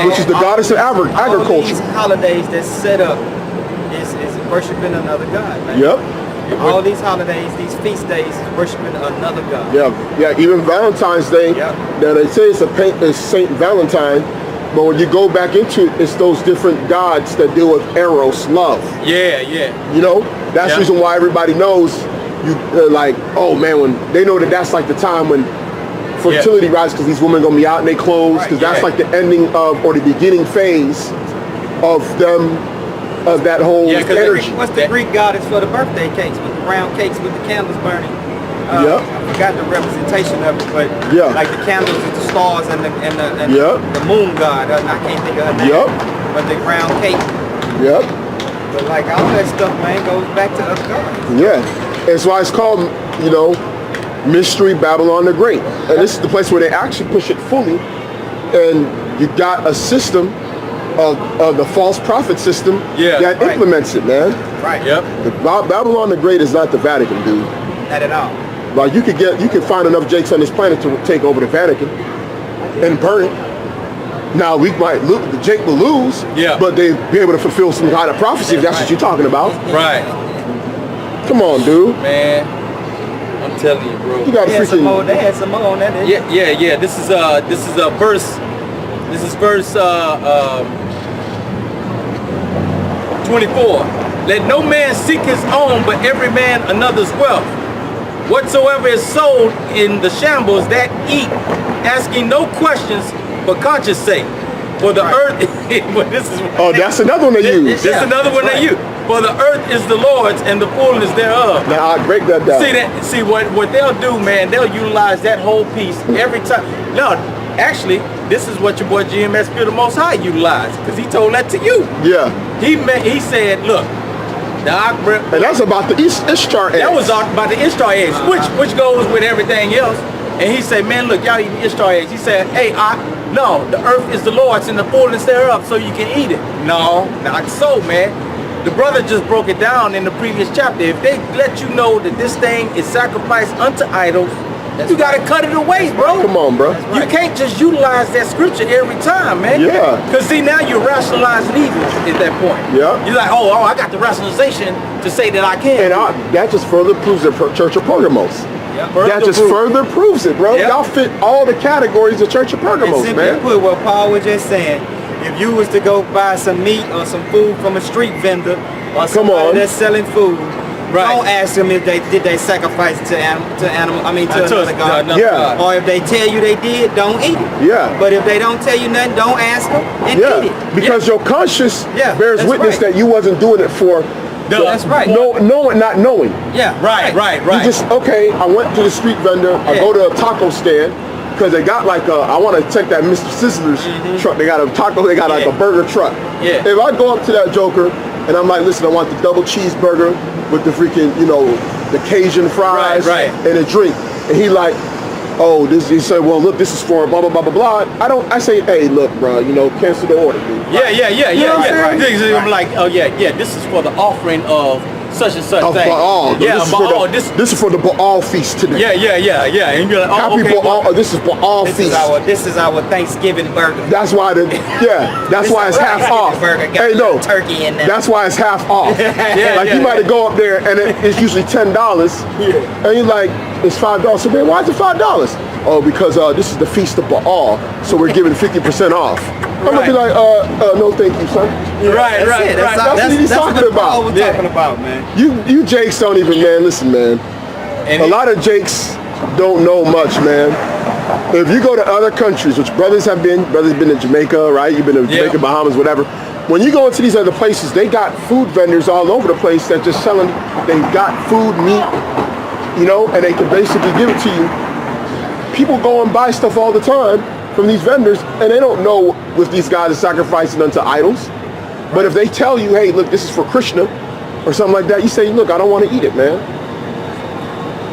which is the goddess of All agriculture. these holidays that's set up is worshiping another god, man. Yep. All these holidays, these feast days is worshiping another god. Yeah. Even Valentine's Day. Yeah. Now they say it's Saint Valentine, but when you go back into it, it's those different gods that deal with eros, love. Yeah. You know, that's the reason why everybody knows you like, oh man, when they know that's like the time when fertility rises, because these women gonna be out in their clothes, because that's like the ending of or the beginning phase of them. Of that whole energy. What's the Greek goddess for the birthday cakes with the round cakes with the candles burning? I forgot the representation of it, but like the candles with the stars and the moon god. I can't think of her name. But the round cake. But like all that stuff, man, goes back to other gods. Yeah. That's why it's called, Mystery Babylon the Great. And this is the place where they actually push it fully. And you got a system of the false prophet system that implements it, man. Right. Yep. Babylon the Great is not the Vatican, dude. Not at all. Like you could find enough Jakes on this planet to take over the Vatican and burn it. Now we might Jake will lose, but they be able to fulfill some kind of prophecy if that's what you're talking about. Right. Come on, dude. Man, I'm telling you, bro. You got to freaking. They had some more on that. Yeah. This is verse. This is verse 24. Let no man seek his own, but every man another's wealth. Whatsoever is sold in the shambles, that eat, asking no questions for conscience sake. For the earth, that's another one they use. This is another one they use. For the earth is the Lord's and the fullness thereof. Now I break that down. See what they'll do, man. They'll utilize that whole piece every time. No, actually, this is what your boy GMS Spirit of the Most High utilized, because he told that to you. Yeah. He said, look, and that's about the Ishtar eggs. That was about the Ishtar eggs, which goes with everything else. And he said, man, look, y'all eating Ishtar eggs. He said, hey, no, the earth is the Lord's and the fullness thereof, so you can eat it. No, not so, man. The brother just broke it down in the previous chapter. If they let you know that this thing is sacrificed unto idols, You got to cut it away, bro. Come on, bro. You can't just utilize that scripture every time, man. Yeah. Because see, now you're rationalizing evil at that point. Yeah. You're like, oh, I got the rationalization to say that I can. And that just further proves the Church of Pergamos. That just further proves it, bro. Y'all fit all the categories of Church of Pergamos, and man. put what Paul was just saying. If you was to go buy some meat or some food from a street vendor or somebody that's selling food, don't ask them if did they sacrifice to animal. I mean to another god. Yeah. Or if they tell you they did, don't eat it. Yeah. But if they don't tell you nothing, don't ask them and eat it. Because your conscience bears witness that you wasn't doing it for. That's right. Not knowing. Yeah. Right. You just, okay, I went to the street vendor, I go to a taco stand, because they got like I want to check that Mr. Sizzler's truck. They got a taco, they got like a burger truck. Yeah. If I go up to that joker and I'm like, listen, I want the double cheeseburger with the freaking, the Cajun fries and a drink. And he like, oh, he said, well, look, this is for blah, blah, blah, blah, blah. I say, hey, look, bro, cancel the order, dude. I'm like, oh, this is for the offering of such and such thing. Baal. This is for the Baal feast today. Yeah. And you're like, this is Baal feast. This is our Thanksgiving burger. That's why that's why it's half off. Hey, no, turkey in there. that's why it's half off. You might go up there and it's usually $10, and you're like, it's $5. So man, why is it $5? Oh, because this is the feast of Baal, so we're giving 50% off. I'm gonna be like, no, thank you, son. Right. That's what he's talking about. What we're talking about, man. You Jakes don't even, man. Listen, man. And a lot of Jakes don't know much, man. If you go to other countries, which brothers been to Jamaica, right? You've been to Jamaica, Bahamas, whatever. When you go into these other places, they got food vendors all over the place that just selling. They got food, meat, and they can basically give it to you. People go and buy stuff all the time from these vendors, and they don't know if these guys are sacrificing unto idols. But if they tell you, hey, look, this is for Krishna, or something like that, you say, look, I don't want to eat it, man.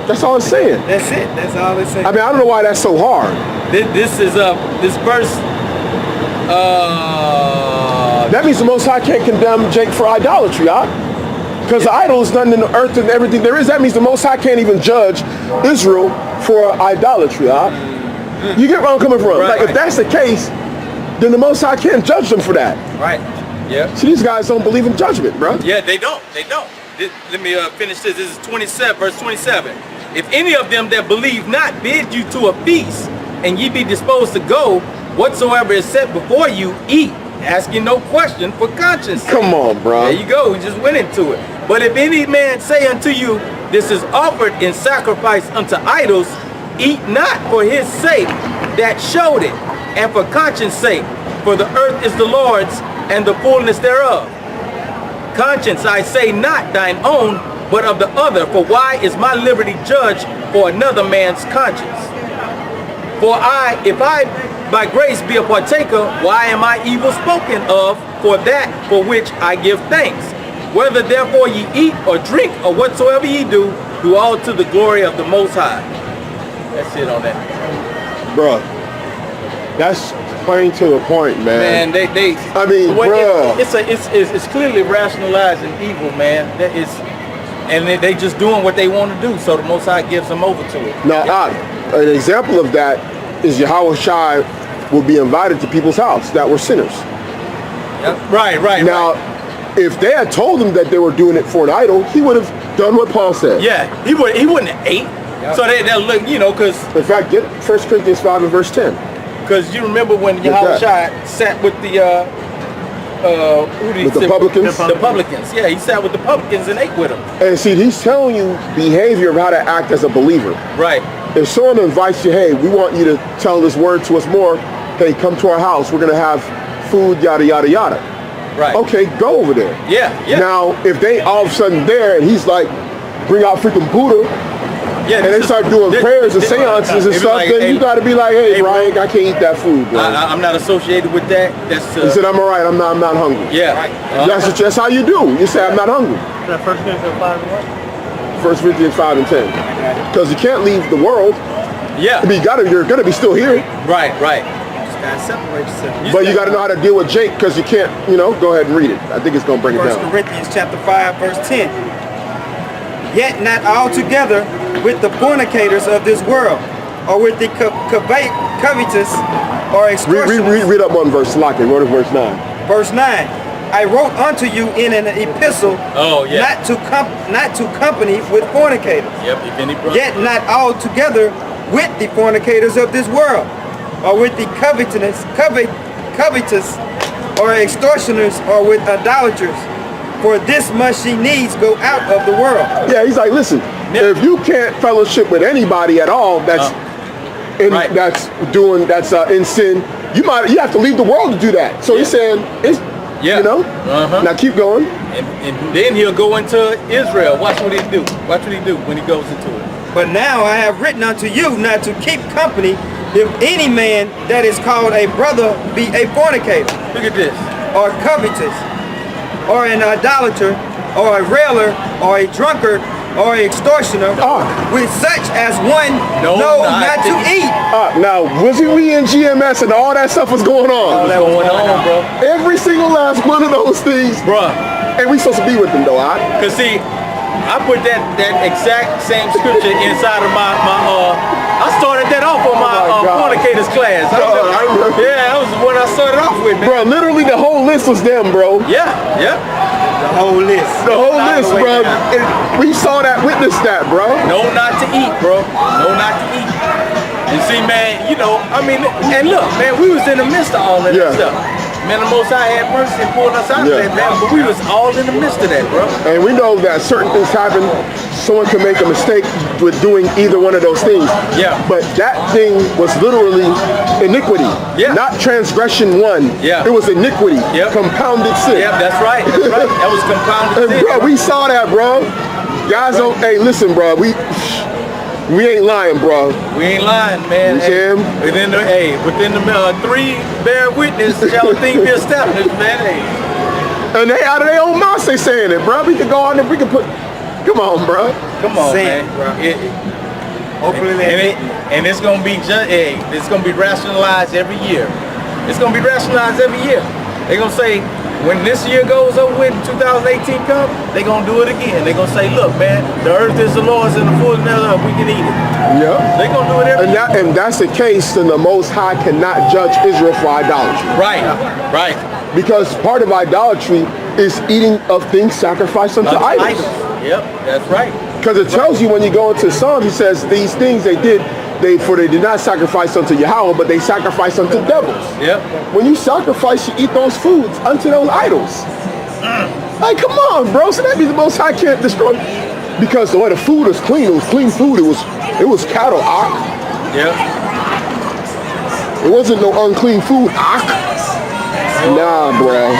That's all it's saying. That's it. That's all it's saying. I mean, I don't know why that's so hard. This is this verse. That means the Most High can't condemn Jake for idolatry, because the idol is nothing in the earth and everything there is. That means the Most High can't even judge Israel for idolatry, You get where I'm coming from? If that's the case, then the Most High can't judge them for that. Right. Yeah. See, these guys don't believe in judgment, bro. Yeah, they don't. Let me finish this. This is 27, verse 27. If any of them that believe not bid you to a feast, and ye be disposed to go, whatsoever is set before you, eat, asking no question for conscience sake. Come on, bro. There you go. We just went into it. But if any man say unto you, this is offered in sacrifice unto idols, eat not for his sake that showed it, and for conscience sake, for the earth is the Lord's, and the fullness thereof. Conscience, I say not thine own, but of the other. For why is my liberty judged for another man's conscience? For if I by grace be a partaker, why am I evil spoken of for that for which I give thanks? Whether therefore ye eat or drink or whatsoever ye do, do all to the glory of the Most High. That's it on that. Bruh, that's plain to the point, man. Man, I mean, bruh. It's clearly rationalizing evil, man. And they just doing what they want to do, so the Most High gives them over to it. Now, an example of that is Yahawashi will be invited to people's house that were sinners. Yep. Right. Now, if they had told him that they were doing it for an idol, he would have done what Paul said. Yeah, he wouldn't have ate. Yep. So they'll look, because... In fact, get 1 Corinthians 5 and verse 10. Because you remember when Yahawashi sat with the... the publicans? The publicans, yeah. He sat with the publicans and ate with them. And see, he's telling you behavior of how to act as a believer. Right. If someone invites you, hey, we want you to tell this word to us more, hey, come to our house, we're going to have food, yada, yada, yada. Right. Okay, go over there. Yeah. Now, if they all of a sudden there and he's like, bring out freaking Buddha, and they start doing prayers and seances and stuff, then you got to be like, hey, Brian, I can't eat that food, bro. I'm not associated with that. He said, I'm all right, I'm not hungry. Yeah. That's how you do. You say, I'm not hungry. That 1 Corinthians 5 and what? 1 Corinthians 5 and 10. Because you can't leave the world. Yeah. You're going to be still here. Right. Gotta separate yourself. But you got to know how to deal with Jake, because you can't, go ahead and read it. I think it's going to bring it down. 1 Corinthians chapter 5, verse 10. Yet not altogether with the fornicators of this world, or with the covetous or extortioners. Read up one verse, lock it. Go to verse 9. Verse 9. I wrote unto you in an epistle not to company with fornicators. Yep, if any brother. Yet not altogether with the fornicators of this world, or with the covetous, or extortioners, or with idolaters. For this must she needs go out of the world. Yeah, he's like, listen, if you can't fellowship with anybody at all that's in sin, you have to leave the world to do that. So he's saying, you know, now keep going. And then he'll go into Israel. Watch what he do. Watch what he do when he goes into it. But now I have written unto you not to keep company if any man that is called a brother be a fornicator. Look at this. Or covetous, or an idolater, or a railer, or a drunkard, or an extortioner, with such as one not to eat. Now, wasn't we in GMS and all that stuff was going on? All that was going on, bro. Every single last one of those things, bro. And we supposed to be with them, though, Cause see, I put that exact same scripture inside of my I started that off on my fornicators class. That was the one I started off with, man. Bro, literally the whole list was them, bro. Yeah. The whole list. The whole list, bro. We saw that, witnessed that, bro. No not to eat, bro. No not to eat. And see, man, you know, I mean, and look, man, we was in the midst of all of that stuff. Man, the Most High had mercy and pulled us out of that, man. But we was all in the midst of that, bro. And we know that certain things happen. Someone can make a mistake with doing either one of those things. Yeah. But that thing was literally iniquity. Yeah. Not transgression one. Yeah. It was iniquity. Yep. Compounded sin. Yeah, that's right. That's right. That was compounded sin. Bro, we saw that, bro. Guys, don't. Hey, listen, bro. We ain't lying, bro. We ain't lying, man. Within the three bear witness shall a thing be established, man. And they out of their own mouth they saying it, bro. We could go on there. We could put. Come on, bro. Come on, man. Hopefully, and it's gonna be it's gonna be rationalized every year. It's gonna be rationalized every year. They're gonna say, when this year goes over with, 2018 comes, they're going to do it again. They're going to say, look, man, the earth is the Lord's and the fullness thereof, we can eat it. Yeah. They're going to do it every year. And that's the case, then the Most High cannot judge Israel for idolatry. Right. Because part of idolatry is eating of things sacrificed unto idols. Yep, that's right. Because it tells you when you go into Psalms, he says these things they did not sacrifice unto Yahweh, but they sacrificed unto devils. Yep. When you sacrifice, you eat those foods unto those idols. Like, come on, bro. So that means the Most High can't destroy. Because the way the food was clean, it was clean food. It was cattle, ak. Yep. It wasn't no unclean food, ak. Nah, bro.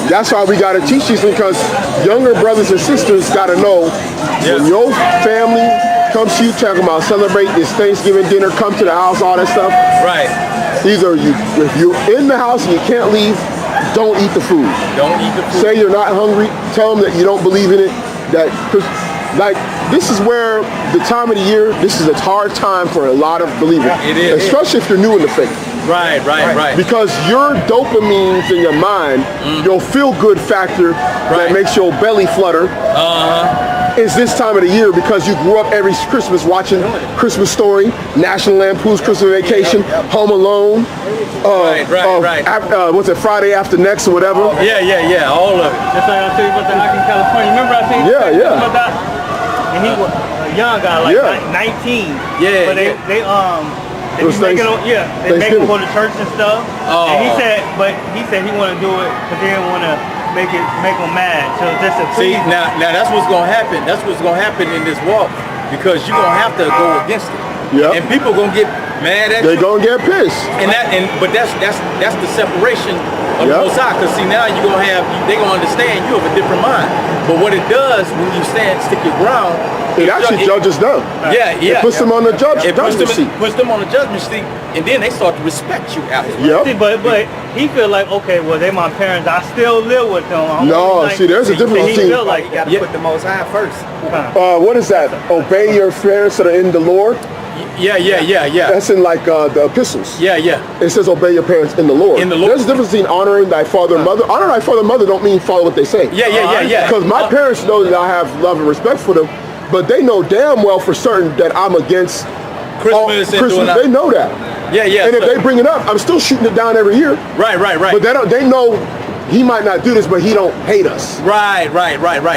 That's why we gotta teach these things, because younger brothers and sisters gotta know when your family comes to you talking about celebrate this Thanksgiving dinner, come to the house, all that stuff. Right. Either if you're in the house and you can't leave, don't eat the food. Don't eat the food. Say you're not hungry. Tell them that you don't believe in it. That, like, this is where the time of the year, this is a hard time for a lot of believers. It is. Especially if you're new in the faith. Right. Because your dopamines in your mind, your feel-good factor that makes your belly flutter, is this time of the year because you grew up every Christmas watching Christmas Story, National Lampoon's Christmas Vacation, Home Alone, what's it, Friday After Next or whatever? Yeah, all of it. Just like I tell you about the house in California. Remember I told you about that? And he was a young guy, like 19. Yeah. But they make him go to church and stuff. Oh. And he said he wanted to do it because they didn't want to make them mad. So just to see, now that's what's gonna happen. That's what's gonna happen in this walk, because you're gonna have to go against it. Yeah. And people gonna get mad at you. They're gonna get pissed. But that's the separation of the Most High. Because see, now they're gonna understand you have a different mind. But what it does when you stick your ground, it actually judges them. It puts them on the judgment seat. Puts them on the judgment seat, and then they start to respect you out here. Yep. See, but he feel like, okay, well, they my parents. I still live with them. There's a difference. He feel like you got to put the Most High first. What is that? Obey your parents that are in the Lord. Yeah. That's in like the epistles. Yeah. It says obey your parents in the Lord. In the Lord. There's a difference between honoring thy father and mother. Honor thy father and mother don't mean follow what they say. Yeah. Because my parents know that I have love and respect for them. but they know damn well for certain that I'm against Christmas and doing They know that. Yeah, yeah. And if they bring it up, I'm still shooting it down every year. Right. But they know he might not do this, but he don't hate us. Right.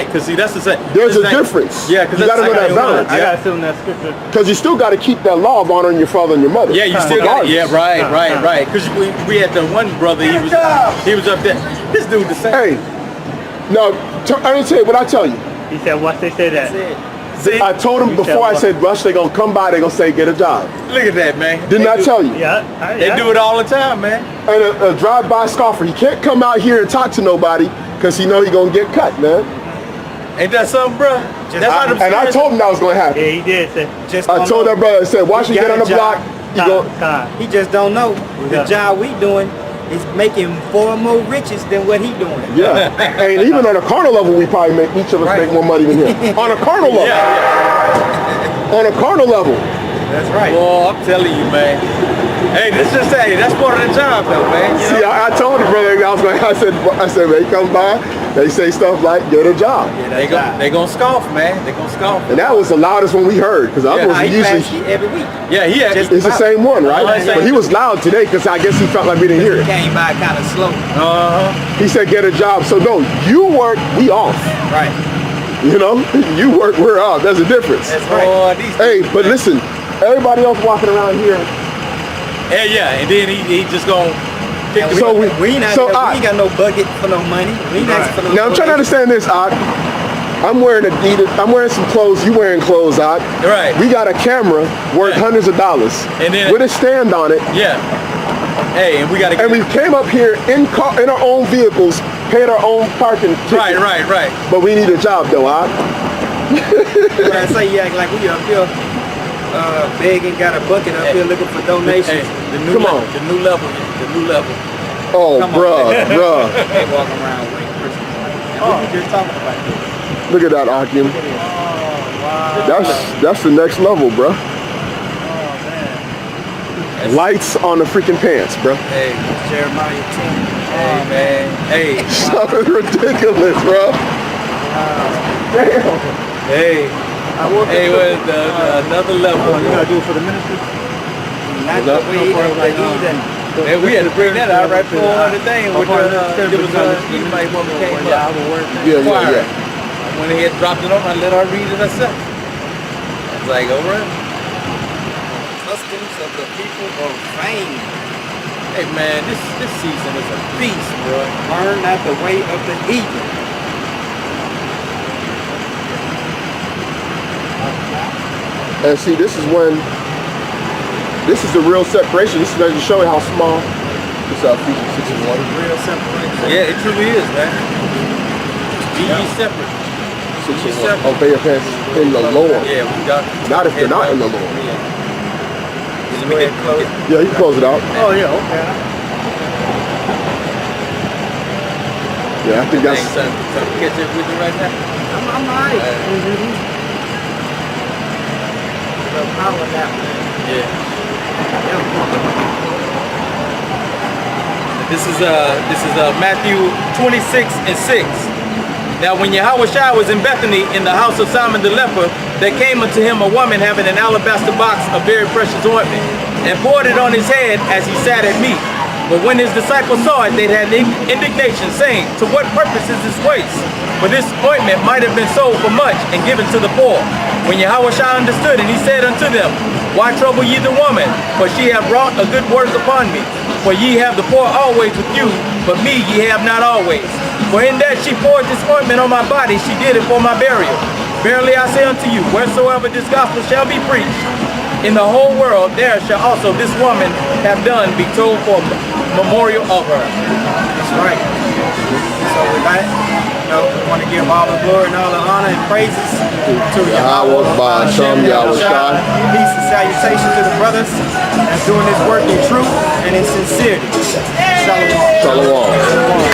Because see, that's the same. There's a difference. Yeah, because you got to know that balance. I got to sit on that scripture. Because you still got to keep that law of honoring your father and your mother. Yeah, you still got it. Yeah, right. Because we had the one brother. He was up there. This dude the same. Hey, no, I didn't tell you what I tell you. He said, "What they say that." See? I told him before. I said, Rush, they gonna come by. They gonna say, get a job. Look at that, man. Didn't I tell you? Yeah, They do it all the time, man. And a drive-by scoffer, he can't come out here and talk to nobody because he know he gonna get cut, man. Ain't that something, bro? And I told him that was gonna happen. Yeah, he did. Said, I told that brother, I said, watch him get on the block. He just don't know the job we doing is making far more riches than what he doing. Yeah, and even on a carnal level, we probably make each of us make more money than him. On a carnal level. On a carnal level. That's right. Well, I'm telling you, man. Hey, that's part of the job, though, man. You See, I told the brother, I said, they come by, they say stuff like, get a job. Yeah, they gonna scoff, man. They gonna scoff. And that was the loudest one we heard, because I was usually every week. Yeah, it's the same one, right? But he was loud today because I guess he felt like we didn't hear it. Came by kind of slow. He said, get a job. So no, you work, we off. Right. You know, you work, we're off. There's a difference. That's right. Hey, but listen, everybody else walking around here. Yeah, and then he just gonna. So we ain't got no bucket for no money. We ain't asking for no. Now I'm trying to understand this, Ock. I'm wearing Adidas. I'm wearing some clothes. You wearing clothes, Ock. Right. We got a camera worth hundreds of dollars, and then with a stand on it. Yeah. Hey, and we gotta. And we came up here in our own vehicles, paid our own parking ticket. Right. But we need a job, though, Ock. I say you act like we up here begging, got a bucket up here looking for donations. Hey, the new level. Oh, bruh. They walking around waiting for Christmas. And we were just talking about this. Look at that, Akim. That's the next level, bruh. Lights on the freaking pants, bruh. Hey, Jeremiah 10. Hey, man. Hey. Something ridiculous, bruh. Damn. Hey. Where's another level? you gotta do it for the ministry. Not the way of the heathen. Man, we had to bring that out right before the thing. With there was anybody when we came up. Yeah. When they had dropped it on, I let her read it herself. I was like, all right. Customs of the people of fame. Hey man, this season is a beast, bro. Learn not the way of the heathen. And see, this is the real separation. This is going to show you how small this Ephesians 6 is. Real separation. Yeah, it truly is, man. Be ye separate. 6:1. Obey your parents in the Lord. Yeah, we got. Not if they're not in the Lord. Let me get close. Yeah, you can close it out. Oh yeah, okay. Yeah, I think that's. Trying to catch it with you right now. I'm alright. Power that man. Yeah. This is Matthew 26:6. Now when Yahawashi was in Bethany in the house of Simon the leper, there came unto him a woman having an alabaster box of very precious ointment, and poured it on his head as he sat at meat. But when his disciples saw it, they had indignation, saying, to what purpose is this waste? For this ointment might have been sold for much and given to the poor. When Yahawashi understood it, he said unto them, why trouble ye the woman? For she hath wrought a good work upon me. For ye have the poor always with you, but me ye have not always. For in that she poured this ointment on my body, she did it for my burial. Verily I say unto you, wheresoever this gospel shall be preached in the whole world, there shall also this woman have done be told for a memorial of her. That's right. So with that, we want to give all the glory and all the honor and praises to Yahweh, Ba'ashem, Yahawashi. Peace and salutation to the brothers that's doing this work in truth and in sincerity. Shalom. Shalom.